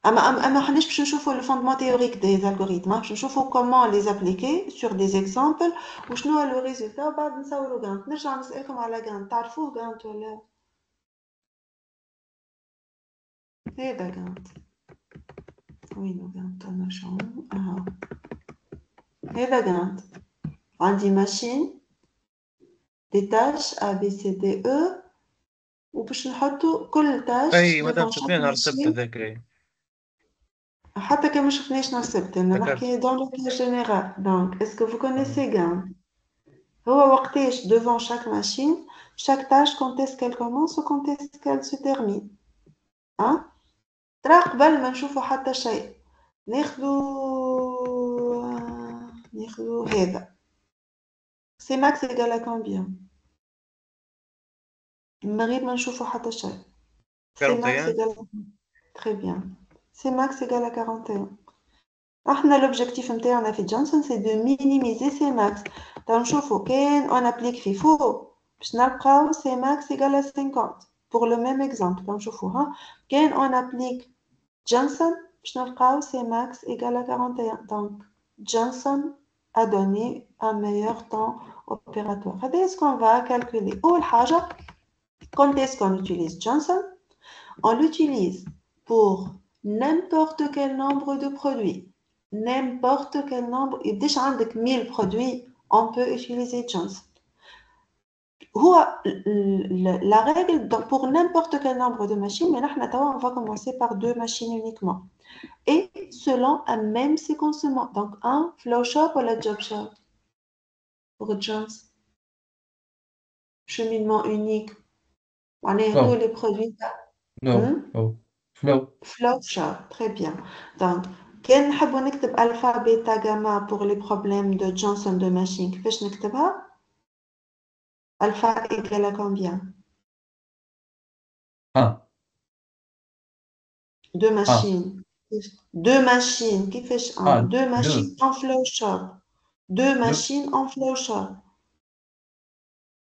A: Je vais le fondement théorique des algorithmes. Je vais comment les appliquer sur des exemples. Ou je le résultat. بعد نصوروا Gantt. نرجع نسألكم على Gantt. تعرفوه Gantt ولا؟ هذا Gantt. وينو Gantt؟ نرجعوا. هذا Gantt. عندي machine. Des tâches A, B, C, D, E. وباش نحطوا كل tâche
F: اي مدام
A: devant chaque
F: شفنا رسبت
A: machine.
F: هذاك اي
A: حتى كان ما شفناش نرسبت أنا نحكي dans le cas général. Donc, est-ce que vous connaissez Gantt? Devant chaque machine, chaque tâche, quand est-ce qu'elle commence ou quand est-ce qu'elle se termine. Hein? قبل ما نشوفوا حتى شيء ناخذوا هذا. C'est max égal à combien? مريض ما نشوفوا حتى شيء. C max
F: 41.
A: égale très bien. C max égale à 41. احنا l'objectif نتاعنا في جونسون c'est de minimiser C max. تنشوفوا كان on applique في فوق باش نلقاو C max égale à 50. Pour le même exemple تنشوفوا ها كان on applique Johnson باش نلقاو C max égale à 41. Donc Johnson a donné un meilleur temps opératoire. هذا ce qu'on va calculer. أول حاجة quand est-ce qu'on utilise Johnson? On l'utilise pour n'importe quel nombre de produits. N'importe quel nombre. Et déjà, avec 1000 produits, on peut utiliser Johnson. La règle pour n'importe quel nombre de machines, mais là, on va commencer par 2 machines uniquement. Et selon un même séquencement. Donc, un flowchart ou la job chart pour Johnson. Cheminement unique. On est tous les produits. Flow chart, très bien. Donc, كان نحبوا نكتب alpha, beta, gamma pour les problèmes de Johnson de machine, كيفاش نكتبها؟ Alpha égale à combien?
D: 1.
A: Deux machines. Deux machines, كيفاش 1? Deux machines en flow chart. Deux machines en flow chart.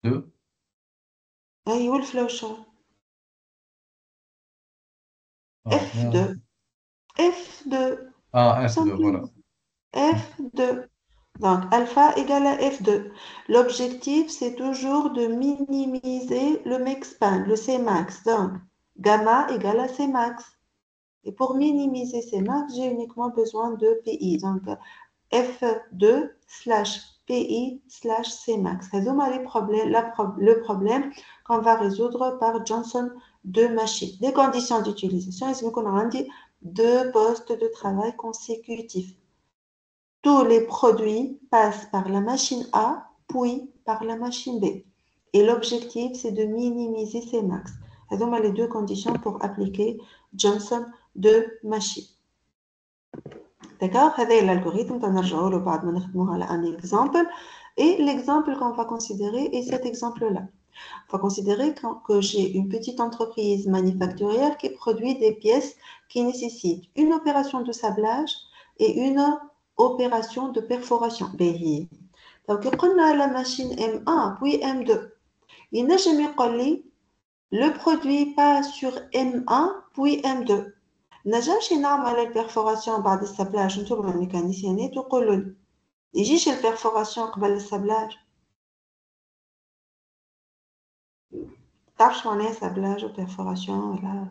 D: 2.
A: أيوة الفلو chart. F2. F2.
D: F2, voilà.
A: F2. Donc, alpha égale à F2. L'objectif, c'est toujours de minimiser le max-span, le Cmax. Donc, gamma égale à Cmax. Et pour minimiser Cmax, j'ai uniquement besoin de PI. Donc, F2 slash PI slash Cmax. C'est le problème qu'on va résoudre par Johnson de machine. Les conditions d'utilisation, c'est qu'on a dit 2 postes de travail consécutifs. Tous les produits passent par la machine A, puis par la machine B. Et l'objectif, c'est de minimiser ces max. Et donc, les 2 conditions pour appliquer Johnson de machine. D'accord? C'est l'algorithme qu'on a un exemple. Et l'exemple qu'on va considérer est cet exemple-là. On va considérer que j'ai une petite entreprise manufacturière qui produit des pièces qui nécessitent une opération de sablage et une opération de perforation. Donc, on a la machine M1 puis M2. Il n'a jamais dit le produit passe sur M1 puis M2. n'a jamais نعمل البرفوراسيون بعد السبلاج. انتم الميكانيسيانات تقولوا لي يجيش البرفوراسيون قبل السبلاج. تعرف شو معناها سبلاج وبرفوراسيون ولا؟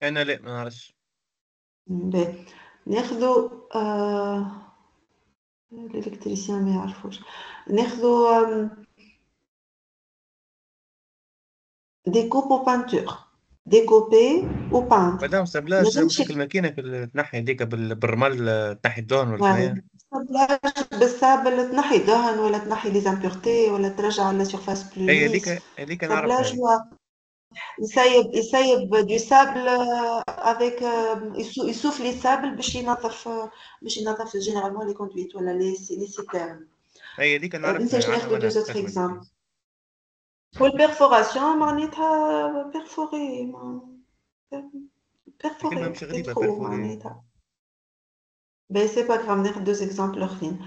F: انا لا ما نعرفش.
A: ناخذوا الالكتريسيان ما يعرفوش. ناخذوا découpe ou peinture. Découper ou peindre.
F: مادام سبلاج مش الماكينه تنحي هذيك بالرمل تنحي الدهن ولا
A: سبلاج بالسابل تنحي دهن ولا تنحي لي زامبيورتي ولا ترجع لا سيرفاس بلو ليس.
F: هذيك نعرفها.
A: يسيب دو سابل افيك يسوف لي سابل باش ينظف جينيرالمون لي كوندويت ولا لي سيتيرن.
F: هذيك نعرفها.
A: نسيت ناخذ دو زوتر اكزامبل. والبيرفوراسيون معناتها بيرفوري
F: كلمة مش غريبة بيرفوري.
A: بي سي با غراف. ناخذ دو اكزامبل اخرين.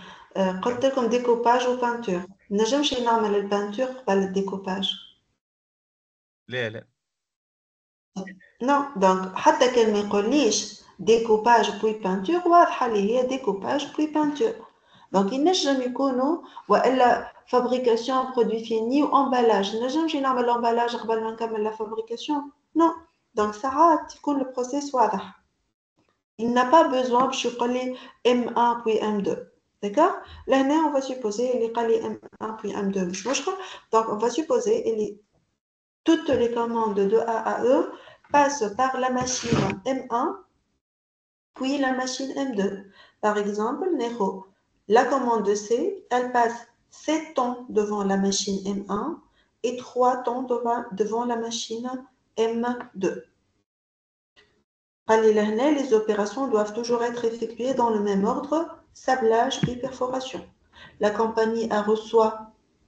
A: قلت لكم ديكوباج و بانتور. نجمش نعمل البانتور قبل الديكوباج.
F: لا
A: نو دونك حتى كان ما يقوليش ديكوباج بوي بانتور واضحه لي هي ديكوباج بوي بانتور. دونك ينجم يكونوا والا فابريكاسيون برودوي فيني و امبالاج. نجمش نعمل امبالاج قبل ما نكمل لا فابريكاسيون. نو دونك ساعات يكون لو بروسيس واضح. il n'a pas besoin باش يقول لي M1 puis M2. d'accord لهنا on va supposer اللي قال لي M1 puis M2 مش مشكل. donc on va supposer اللي toutes les commandes de A à E passent par la machine M1 puis la machine M2. Par exemple, la commande de C, elle passe 7 temps devant la machine M1 et 3 temps devant la machine M2. Les opérations doivent toujours être effectuées dans le même ordre, sablage puis perforation. La compagnie a reçoit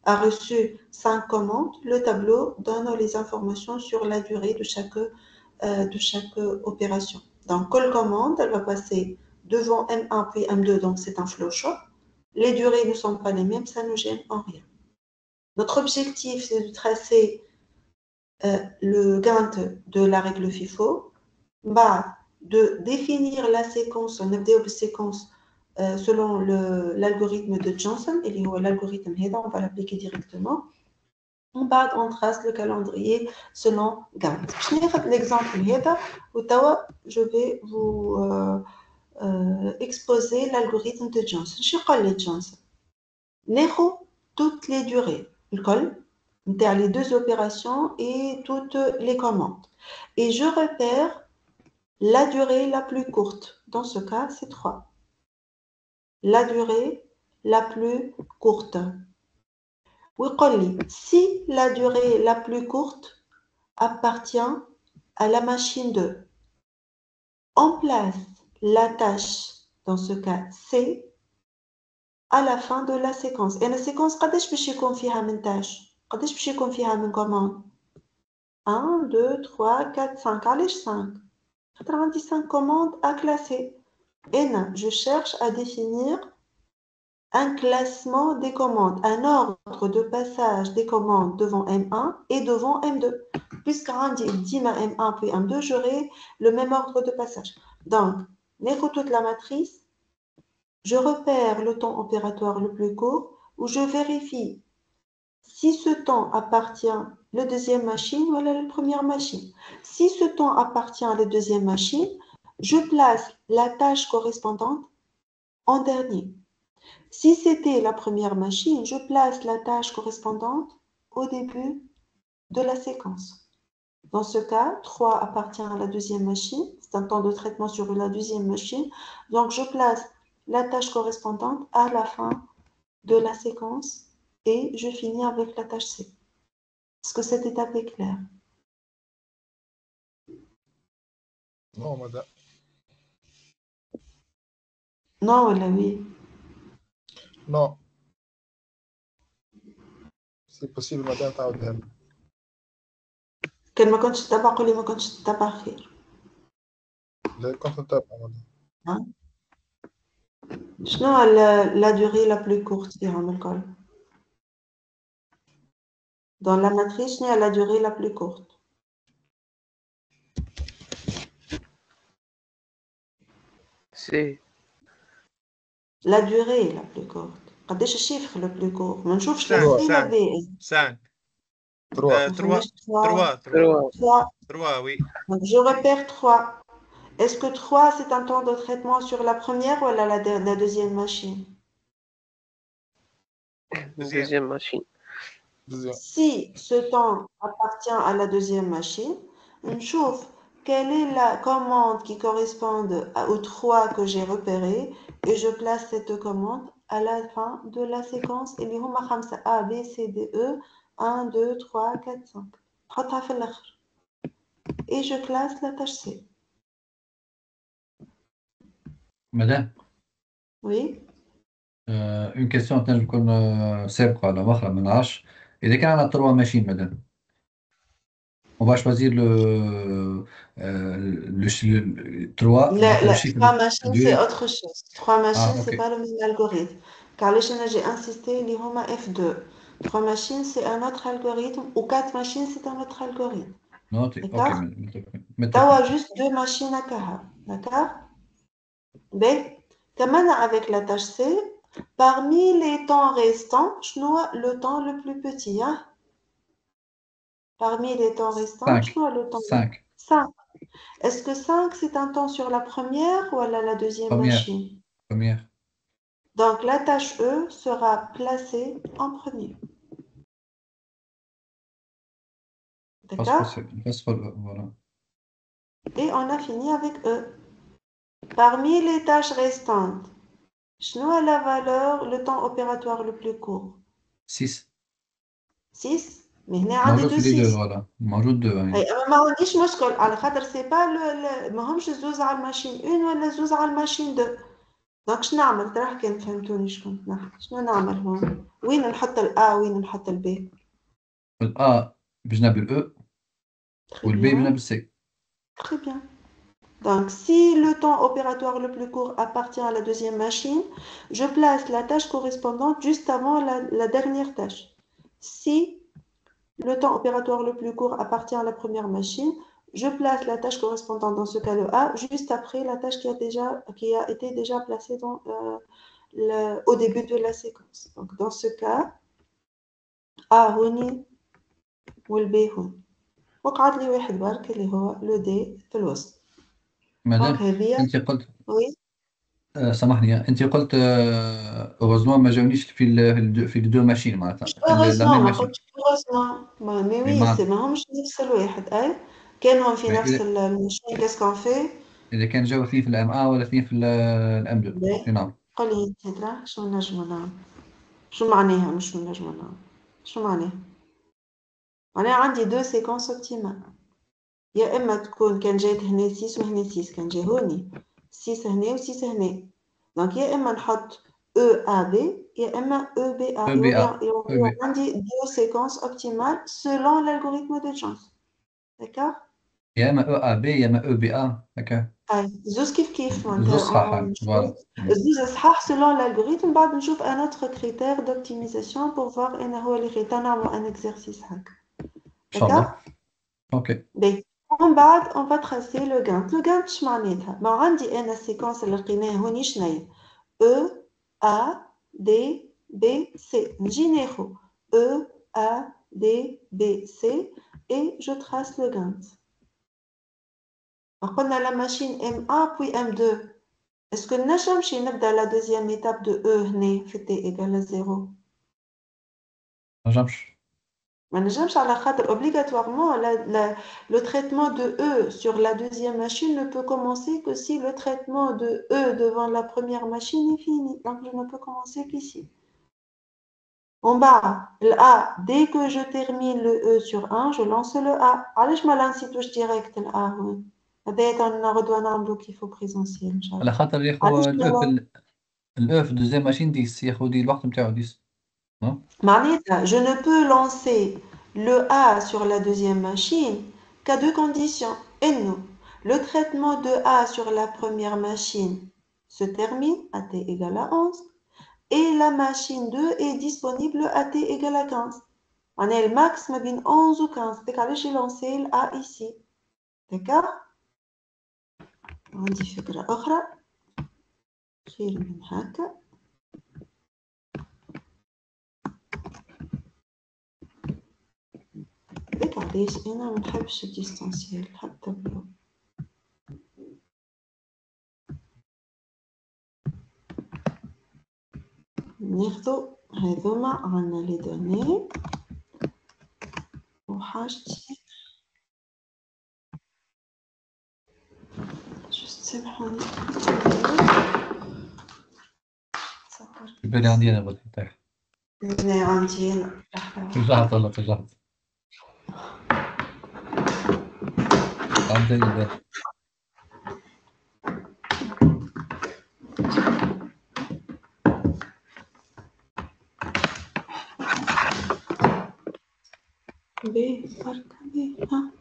A: a reçu 5 commandes, le tableau donne les informations sur la durée de chaque opération. Donc, quelle commande, elle va passer devant M1 puis M2, donc c'est un flowchart. Les durées ne sont pas les mêmes, ça ne gêne en rien. Notre objectif, c'est de tracer le Gantt de la règle FIFO, de définir la séquence, on a des séquences selon l'algorithme de Johnson, et l'algorithme HEDA, on va l'appliquer directement. On trace le calendrier selon Gantt. Je vais prendre l'exemple HEDA, je vais vous exposer l'algorithme de Johnson. Je vais Johnson. Nous toutes les durées, les deux opérations et toutes les commandes. Et je repère la durée la plus courte. Dans ce cas, c'est 3. La durée la plus courte. Si la durée la plus courte appartient à la machine 2, on place la tâche, dans ce cas C, à la fin de la séquence. Et la séquence, قداش باش يكون فيها من tâches؟ قداش باش يكون فيها من commande؟ 1, 2, 3, 4, 5. علاش 5؟ خاطر عندي 5 commandes à classer. Et je cherche à définir un classement des commandes, un ordre de passage des commandes devant M1 et devant M2. Puisqu'on dit M1 puis M2, j'aurai le même ordre de passage. Donc, toute la matrice, je repère le temps opératoire le plus court, où je vérifie si ce temps appartient à la deuxième machine ou à la première machine. Si ce temps appartient à la deuxième machine, je place la tâche correspondante en dernier. Si c'était la première machine, je place la tâche correspondante au début de la séquence. Dans ce cas, 3 appartient à la deuxième machine. C'est un temps de traitement sur la deuxième machine. Donc, je place la tâche correspondante à la fin de la séquence et je finis avec la tâche C. Est-ce que cette étape est claire?
E: Non, madame.
A: Non, oui.
E: Non. C'est possible, madame, تعاودها لي.
A: كان ما كنتش تتابع قول لي ما كنتش تتابع خير.
E: لا كنت نتابع madame.
A: شنو la durée la plus courte فيهم الكل؟ Dans la matrice, il y a la durée la plus courte.
C: C'est
A: La durée la plus courte. قداش الشيفر le plus court؟ ما نشوفش لا
F: cinq,
A: سي لا
F: cinq.
A: بي.
F: 5.
E: 3.
F: 3.
C: 3.
F: 3, oui.
A: Donc, je repère 3. Est-ce que 3, c'est un temps de traitement sur la première ou la deuxième machine?
C: Deuxième machine.
E: Deuxième.
A: Si ce temps appartient à la deuxième machine, on chauffe quelle est la commande qui correspond aux 3 que j'ai repérés et je place cette commande à la fin de la séquence. Et les huma khamsa A, B, C, D, E, 1, 2, 3, 4, 5. حطها في الآخر. Et je classe la tâche C.
D: Madame,
A: Oui.
D: une question تنجم تكون سابقة ولا مخرة ما نعرفش. إذا كان عندنا 3 ماشين madame, on va choisir le 3.
A: La 3 machines, c'est
D: 2.
A: autre chose. 3 machines, c'est
D: ok.
A: pas le même algorithme. Car les chaînes, j'ai insisté, les Homa F2. 3 machines, c'est un autre algorithme. Ou 4 machines, c'est un autre algorithme.
D: Ok,
A: D'accord.
D: madame.
A: Tu as juste 2 machines à Kaha. D'accord. Mais, comme on a avec la tâche C, parmi les temps restants, je noie le temps le plus petit. Hein? Parmi les temps restants, je noie le temps
D: 5.
A: 5. Est-ce que 5, c'est un temps sur la première ou à la deuxième machine?
D: Première.
A: Donc, la tâche E sera placée en premier. D'accord?
D: Voilà.
A: Et on a fini avec E. Parmi les tâches restantes, je noie la valeur, le temps opératoire le plus court.
D: 6.
A: 6. Mais il y a des 6.
D: voilà. موجود 2.
A: ما عنديش مشكل على خاطر سي با ما همش زوز على الماشين 1 ولا زوز على الماشين 2. دونك شنو نعمل؟ تراه كان فهمتوني شكون نحكي، شنو نعمل هون؟ وين نحط الأ وين نحط الب؟
D: الA بجنب الE
A: Très
D: والB
A: bien,
D: بجنب الC.
A: très bien. Donc, si le temps opératoire le plus court appartient à la deuxième machine, je place la tâche correspondante juste avant la dernière tâche. Si le temps opératoire le plus court appartient à la première machine, je place la tâche correspondante, dans ce cas le A, juste après la tâche qui a été déjà placée au début de la séquence. Donc, dans ce cas, A هوني والB هون. وقعد لي واحد برك اللي هو لو دي في الوسط. دونك
D: مادام
A: هذه
D: أنت قلت
A: وي
D: سامحني، أنت قلت heureusement ما جاونيش في الدو ماشين معناتها
A: مش
D: في لا
A: heureusement
D: ميم
A: ما
D: ماشين.
A: قلتش heureusement mais
D: مي
A: oui
D: معناتها
A: ماهمش نفس الواحد أي كانوا في نفس
D: إذا
A: الماشين qu'est-ce qu'on fait؟
D: كان جاوا اثنين في الMA ولا اثنين في الM2
A: باهي
D: شنو نعمل؟
A: قل لي أنت ترى شو نجمو نعمل؟ شو معناها مش شو نجمو نعمل؟ شو معناها؟ معناها عندي دو سيكونس اوبتيمال يا إما تكون كان جات هنا 6 وهنا 6 كان جا هوني 6 هنا و6 هنا دونك يا إما نحط EAB يا إما EBA
D: EBA
A: يولي
D: EB
A: عندي دو سيكونس اوبتيمال selon l'algorithme de Jones d'accord؟
D: يا اما EAB يا اما EBA هكا
A: أي زوز كيف
D: زوج صحاح
A: معناتها
D: فوالا.
A: زوز صحاح selon l'algorithme بعد نشوف un autre critère d'optimisation pour voir أنا هو اللي خيط نعملو un exercice هكا
D: ان شاء الله.
A: d'accord؟
D: اوكي
A: باهي ومن بعد on va tracer le Gantt. Le Gantt اش معناتها؟ ما عندي أنا السيكونس اللي لقيناها هوني شناهي؟ E A D B C نجي ناخد E A D B C et je trace le Gantt. قلنا la machine M1 puis M2. Est-ce que نجم نمشي نبدا la deuxième étape de E هنا في T égale 0؟
D: ما نجمش.
A: ما نجمش على خاطر obligatoirement le traitement de E sur la deuxième machine ne peut commencer que si le traitement de E devant la première machine est fini. Donc je ne peux commencer qu'ici. En bas, le A, dès que je termine le E sur 1, je lance le A. علاش ما لانسيتوش direct ال A هون؟ هذايا نغدو نعملو كيفو présentiel إن شاء
D: على
A: الله.
D: خاطر ياخو
A: علاش
D: الأو في الدوزيام ماشين ديس ياخو دي الوقت نتاعو ديس.
A: معناتها je ne peux lancer le A sur la deuxième machine qu'à deux conditions. Et nous, le traitement de A sur la première machine se termine à t égale à 11 et la machine 2 est disponible à t égale à 15. On a le max ما بين 11 ou 15. C'est quand j'ai lancé le A ici. D'accord? عندي فكرة أخرى خير من هكا. هيك علاش أنا ما نحبش الديستانسيال حتى بلو. ناخدو هذوما عنا لي دوني وحاجتي جست سامحوني
D: بالي عندي أنا بدي تاعي.
A: هنا عندي هنا
D: رجعت والله رجعت. عندي البال.
A: بيه بركة بيه ها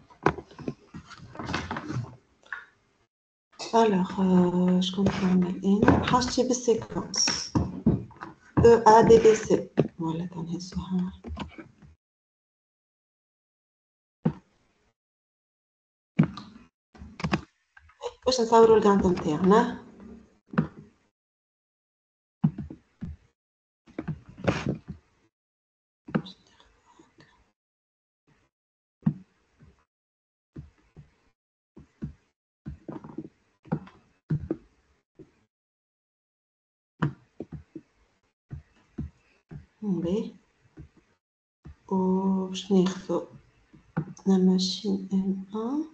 A: الوغ شكون نعمل أنا حاجتي بالسيكونس E A D B C ولا تنهزوها باش نصورو الكانت نتاعنا بيه وباش ناخدو لا ماشين M1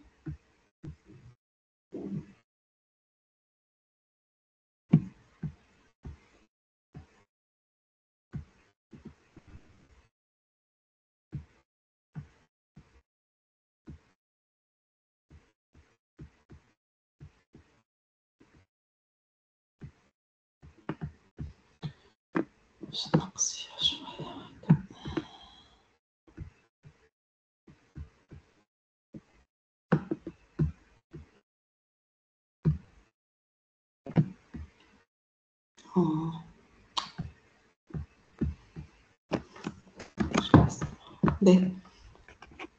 A: باش نقص فيها شوية باهي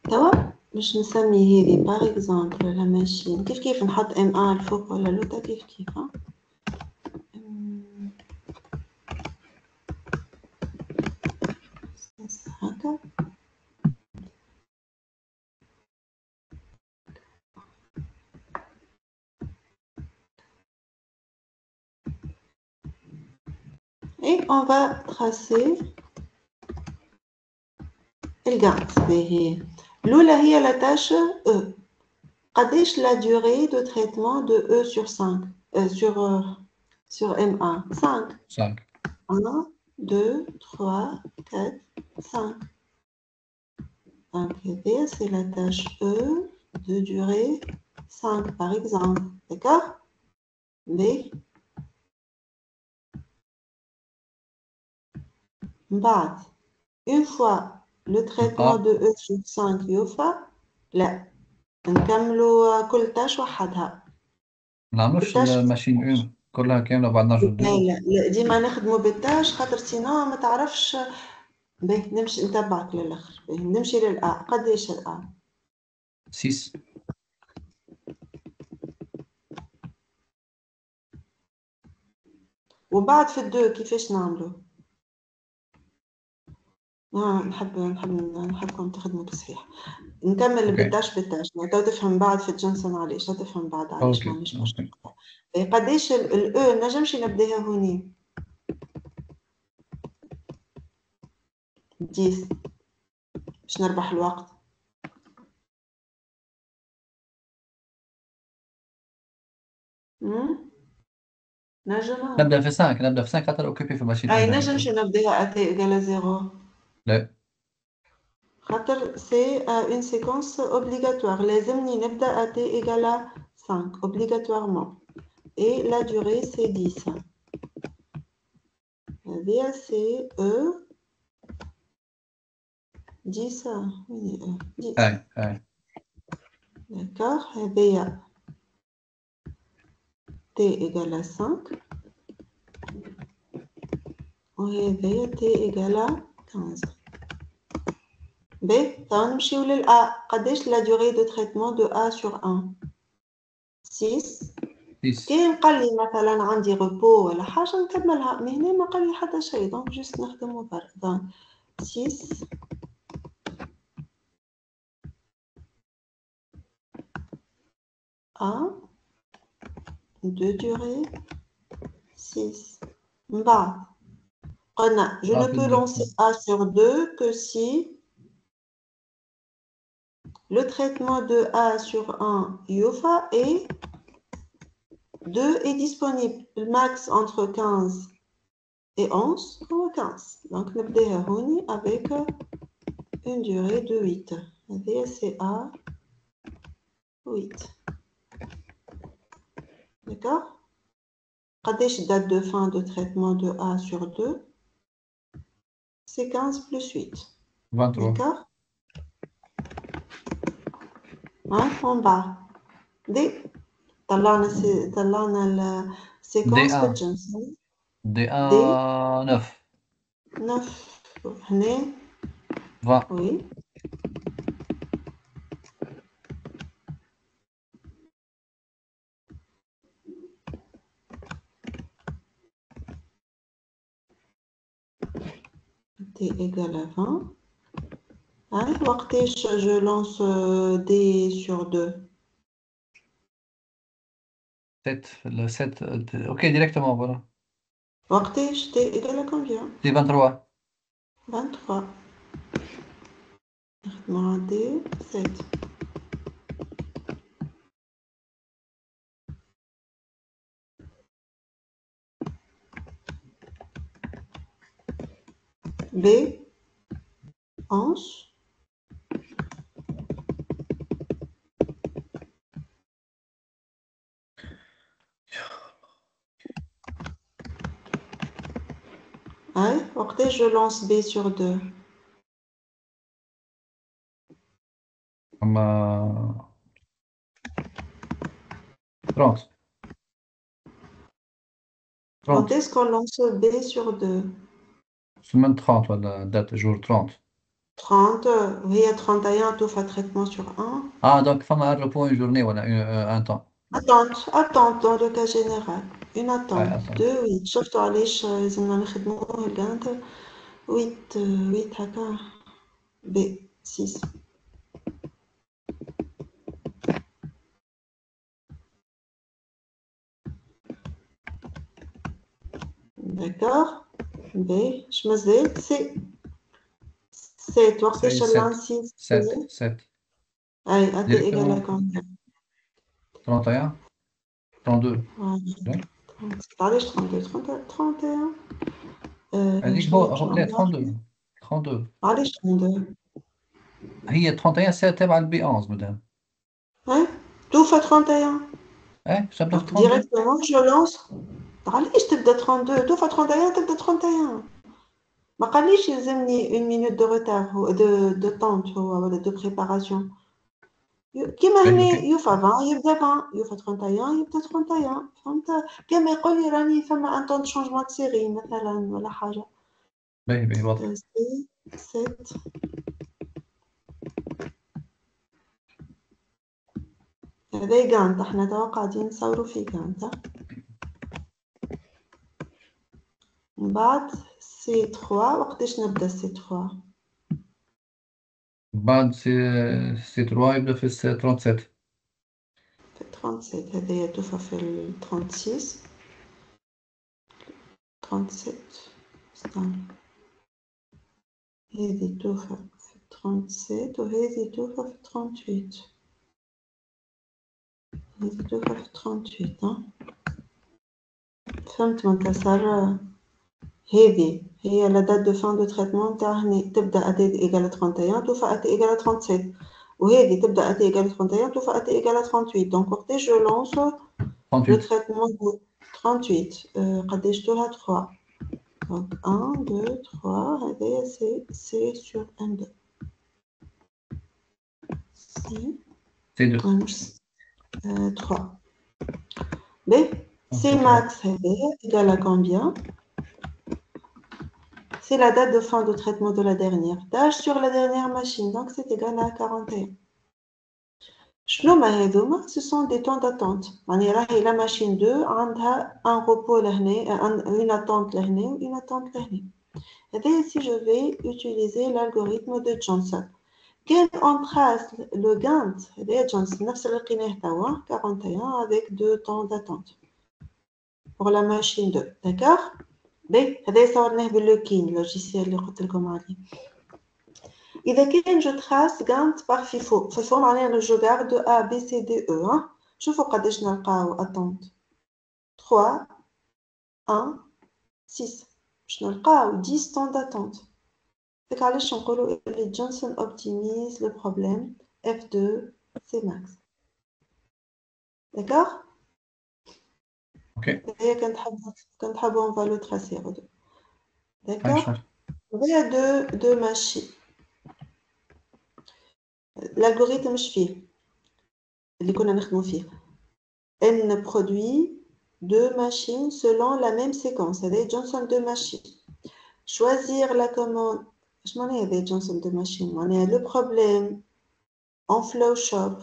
A: توا باش نسمي هذه باغ اكزومبل لا ماشين كيف نحط ام ان الفوق ولا لوتا كيف هكا et on va tracer الجانت باهي الأولى هي la tâche E قداش la durée de traitement de E sur 5 sur M1 5
D: 5
A: 1 2 3 4 5 donc c'est la tâche E de durée 5 par exemple d'accord mais بعد une fois le traitement de E sur 5 يوفى لا نكملوا كل تاش وحدها
D: ما نعملوش
A: التاش
D: الماشين اون كلها كامله بعد نرجعوا نديروا
A: لا ديما نخدموا بالتاش خاطر سينو ما تعرفش باهي نمشي نتبعك للاخر باهي نمشي للأ قداش الأ
D: 6
A: وبعد في الدو كيفاش نعملوا نحبكم تخدموا بصحيح نكمل بالتاش يعني تو تفهم بعد في جونسون علاش تفهم بعد علاش مانيش مشكل قداش الاو نجمش نبداها هوني 10 باش نربح الوقت نجم
D: نبدا في 5 نبدا في 5 خاطر اوكيبي في الماشين
A: اي نجمش نبداها اتي ايكال 0
D: لا
A: خاطر سي اون سيكونس اوبليغاتوار لازمني نبدا اتي ايكال 5 obligatoirement et la durée c'est 10 هذه سي او 10 وين 10
D: اي
A: d'accord هذه t égale à 5 وهذه t égale à 15 باهي توا نمشيو للأ قداش la durée de traitement de A sur 1 6 كاين قال لي مثلا عندي ريبو ولا حاجه نكملها مي هنا ما قال لي حتى شيء دونك جست نخدمو برك دونك 6 A de durée 6 من بعد قلنا je ne peux lancer A sur 2 que si le traitement de A sur 1 يوفى et 2 est disponible. Le max entre 15 et 11 هو 15. Donc نبداها هوني avec une durée de 8. هذه c'est A 8. D'accord? قداش date de fin de traitement de A sur 2? C'est 15 plus 8.
D: 23
A: D'accord? Hein, en bas. D. طلعنا السيكونس بالجنسية.
D: دي 9
A: 9 هنا
D: 20
A: oui. T égale à 20. Hein, وقتاش je lance D sur 2.
D: 7 ok directement voilà
A: وقتاش T égale à combien?
D: c'est 23
A: 23. نخدمو على D 7. B 11. Ouais, ok, je lance B sur 2.
D: أما 30
A: Quand
D: 30
A: est-ce qu'on lance B sur 2?
D: semaine 30 ولا date jour 30
A: 30, وهي 31 توفى traitement sur 1.
D: donc فما un repos une journée ولا un temps.
A: Attente dans le cas général. Une attente.
D: attends.
A: 2, 8. شفتوا علاش لازمنا نخدموا الجانت 8 هكا B 6. D'accord. B je مازال C 7 وقتاش اللانسي
D: 7
A: اي AT égale à
D: directement
A: combien
D: 31 32
A: voilà. علاش 32 31
D: هذيك هو لا 32
A: علاش 32
D: هي 31 ساعة تابعة البي 11 مدام
A: ouais توفى 31
D: جبنا في
A: donc
D: 32
A: directement je lance علاش تبدا 32 توفى 31 تبدا 31 ما قاليش يلزمني une minute de retard de temps هو ولا de préparation كيما هنا يوفى 20 يبدا 20 يوفى 31 يبدا 31 فهمت كيما يقول لي راني فما ان طون شونجمون دو سيري مثلا ولا حاجه
D: باهي واضح
A: 7 هذا جانت احنا توا قاعدين نصوروا في جانت من بعد سي 3 وقتاش نبدا سي 3
D: بعد سي 3 يبدا في 37
A: في 37 هذايا توفى في 36 37 استنى هذه توفى في 37 وهذه توفى في 38 هذه توفى في 38 ها فهمت ما صار هذه هي لا دات دو فان دو تريتمون تاع هنا تبدا اتي ايغال 31 توفى اتي ايغال 37 وهذه تبدا اتي ايغال 31 توفى اتي ايغال 38 دونك وقتاش جو لونس لو
D: 38
A: تريتمون 38 قداش طولها 3 دونك 1 2 3 هذايا سي سور ان 2 سي
D: سي 2
A: مش 3 B C max égale à combien? C'est la date de fin de traitement de la dernière tâche sur la dernière machine, donc c'est égal à 41. شنو ما هذوما ce sont des temps d'attente. يعني راهي la machine 2 عندها un repos لهنا une attente لهنا و une attente لهنا. هذا si je vais utiliser l'algorithme de Johnson. كان on trace le Gantt هذا Johnson نفس اللي لقيناه توا 41 avec 2 temps d'attente. pour la machine 2 d'accord باهي هذا صورناه باللوكين لوجيسيال اللي قلت لكم عليه اذا كان جو تراس غانت باغ فيفو معناها جو غارد ا بي سي دي او شوفوا قداش نلقاو اتونت 3 1 6 باش نلقاو 10 طون داتونت داك علاش نقولوا لي جونسون اوبتيميز لو بروبليم F2 سي ماكس d'accord
D: اوكي
A: هي كنت حابه on va le tracer d'accord il y a deux machines l'algorithme مش فيه اللي كنا نخدموا فيه n produit deux machines selon la même séquence هذه Johnson deux machines choisir la commande اش معناها هذه Johnson deux machines معناها le problème en Flowshop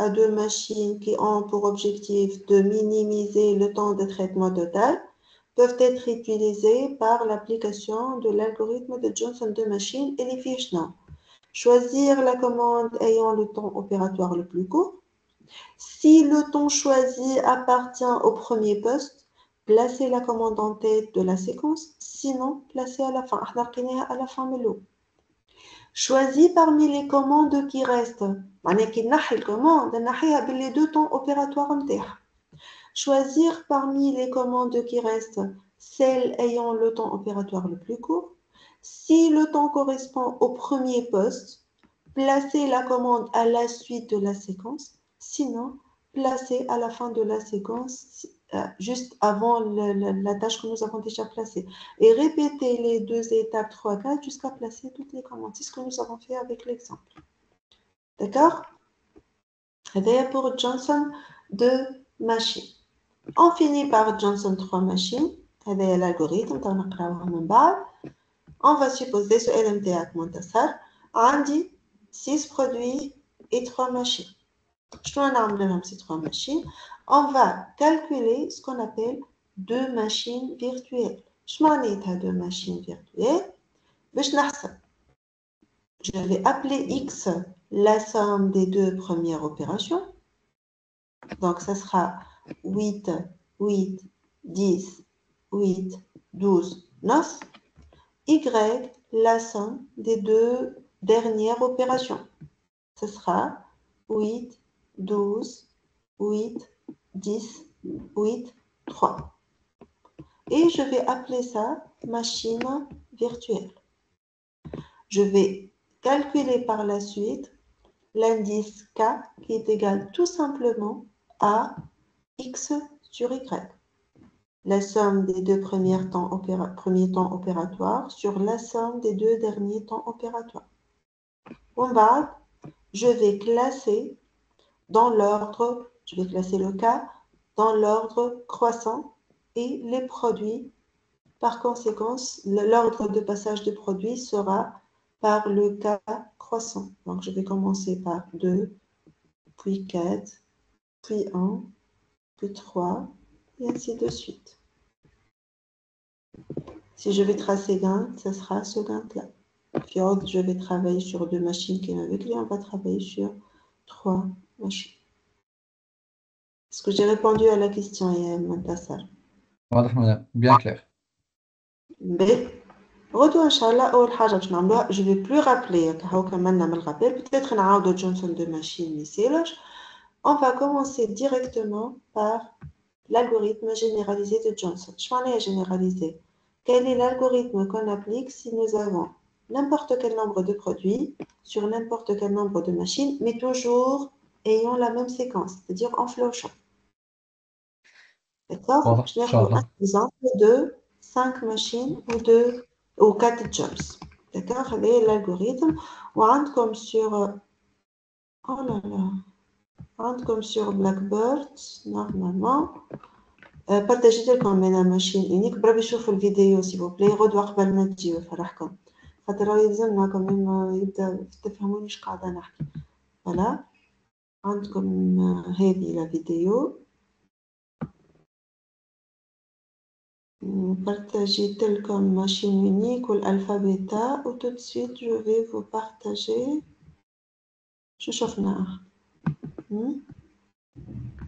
A: à deux machines qui ont pour objectif de minimiser le temps de traitement total peuvent être utilisés par l'application de l'algorithme de Johnson deux machines et les fiches non. Choisir la commande ayant le temps opératoire le plus court. Si le temps choisi appartient au premier poste, placez la commande en tête de la séquence, sinon placez à la fin. À la fin Choisis parmi les commandes qui restent. Les deux temps opératoires. Choisir parmi les commandes qui restent celle ayant le temps opératoire le plus court. Si le temps correspond au premier poste, placez la commande à la suite de la séquence. Sinon, placez à la fin de la séquence juste avant la tâche que nous avons déjà placée. Et répéter les 2 étapes 3, 4 jusqu'à placer toutes les commandes. C'est ce que nous avons fait avec l'exemple. D'accord? C'est pour Johnson 2 machines. On finit par Johnson 3 machines. C'est l'algorithme. On va supposer ce LMTAC Montassar. On dit 6 produits et 3 machines. Je dois nommer ces 3 machines. On va calculer ce qu'on appelle 2 machines virtuelles. Je m'en 2 machines virtuelles. Je vais appeler X la somme des 2 premières opérations. Donc, ça sera 8, 8, 10, 8, 12, 9. Y, la somme des 2 dernières opérations. Ce sera 8, 12, 8, 10, 8, 3. Et je vais appeler ça machine virtuelle. Je vais calculer par la suite l'indice K qui est égal tout simplement à X sur Y. La somme des 2 premiers temps opératoires sur la somme des 2 derniers temps opératoires. En bas, je vais classer dans l'ordre, je vais classer le K dans l'ordre croissant et les produits. Par conséquent, l'ordre de passage de produits sera par le K croissant. Donc, je vais commencer par 2, puis 4, puis 1, puis 3, et ainsi de suite. Si je vais tracer Gantt, ce sera ce Gantt-là. Puis, je vais travailler sur 2 machines qui m'avaient clé. On va travailler sur 3 machines. Est-ce que j'ai répondu à la question, Montassar?
D: Bien clair.
A: B. Retour, Inch'Allah, je ne vais plus rappeler. Peut-être qu'on a Johnson de machine, mais on va commencer directement par l'algorithme généralisé de Johnson. Je m'en ai généralisé. Quel est l'algorithme qu'on applique si nous avons n'importe quel nombre de produits sur n'importe quel nombre de machines, mais toujours ayant la même séquence, c'est-à-dire en flowchart. D'accord? Je vais prendre un exemple de 5 machines ou 4 jobs. D'accord? C'est l'algorithme. Comme sur, oh là là, comme sur Blackbird, normalement. Partagez comme la machine unique. Bravo, je vous la vidéo, s'il vous plaît. Redouar قبل ما تجيو فرحكم. خاطر يلزمنا كمان يبدا تفهموني ايش قاعدة نحكي. Voilà. عندكم هذه la vidéo. Partagez tel comme machine unique ou l'alphabet bêta. Ou tout de suite, je vais vous partager. Je chauffe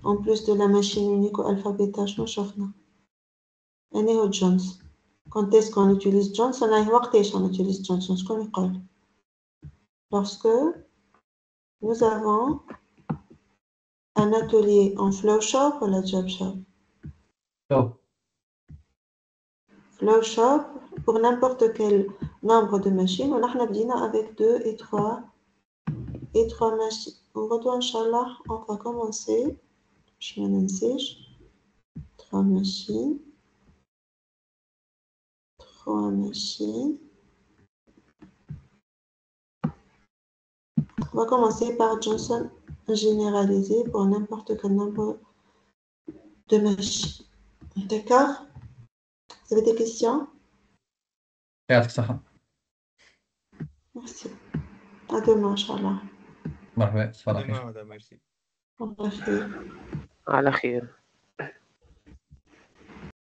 A: En plus de la machine unique ou alphabet bêta, je chauffe Annie Jones. Quand est-ce qu'on utilise Johnson? On utilise Johnson. Ce qu'on dit. Lorsque nous avons un atelier en Flowshop ou la JobShop. Flowshop pour n'importe quel nombre de machines. On a besoin avec 2 et 3 machines. On retourne, Inch'Allah, on va commencer. Je vais lancer 3 machines. 3 machines. On va commencer par Johnson généralisé pour n'importe quel nombre de machines. D'accord? Vous avez des questions? Merci. À demain, Inch'Allah.
F: مرحبا. Merci.
A: Au revoir.
C: على خير.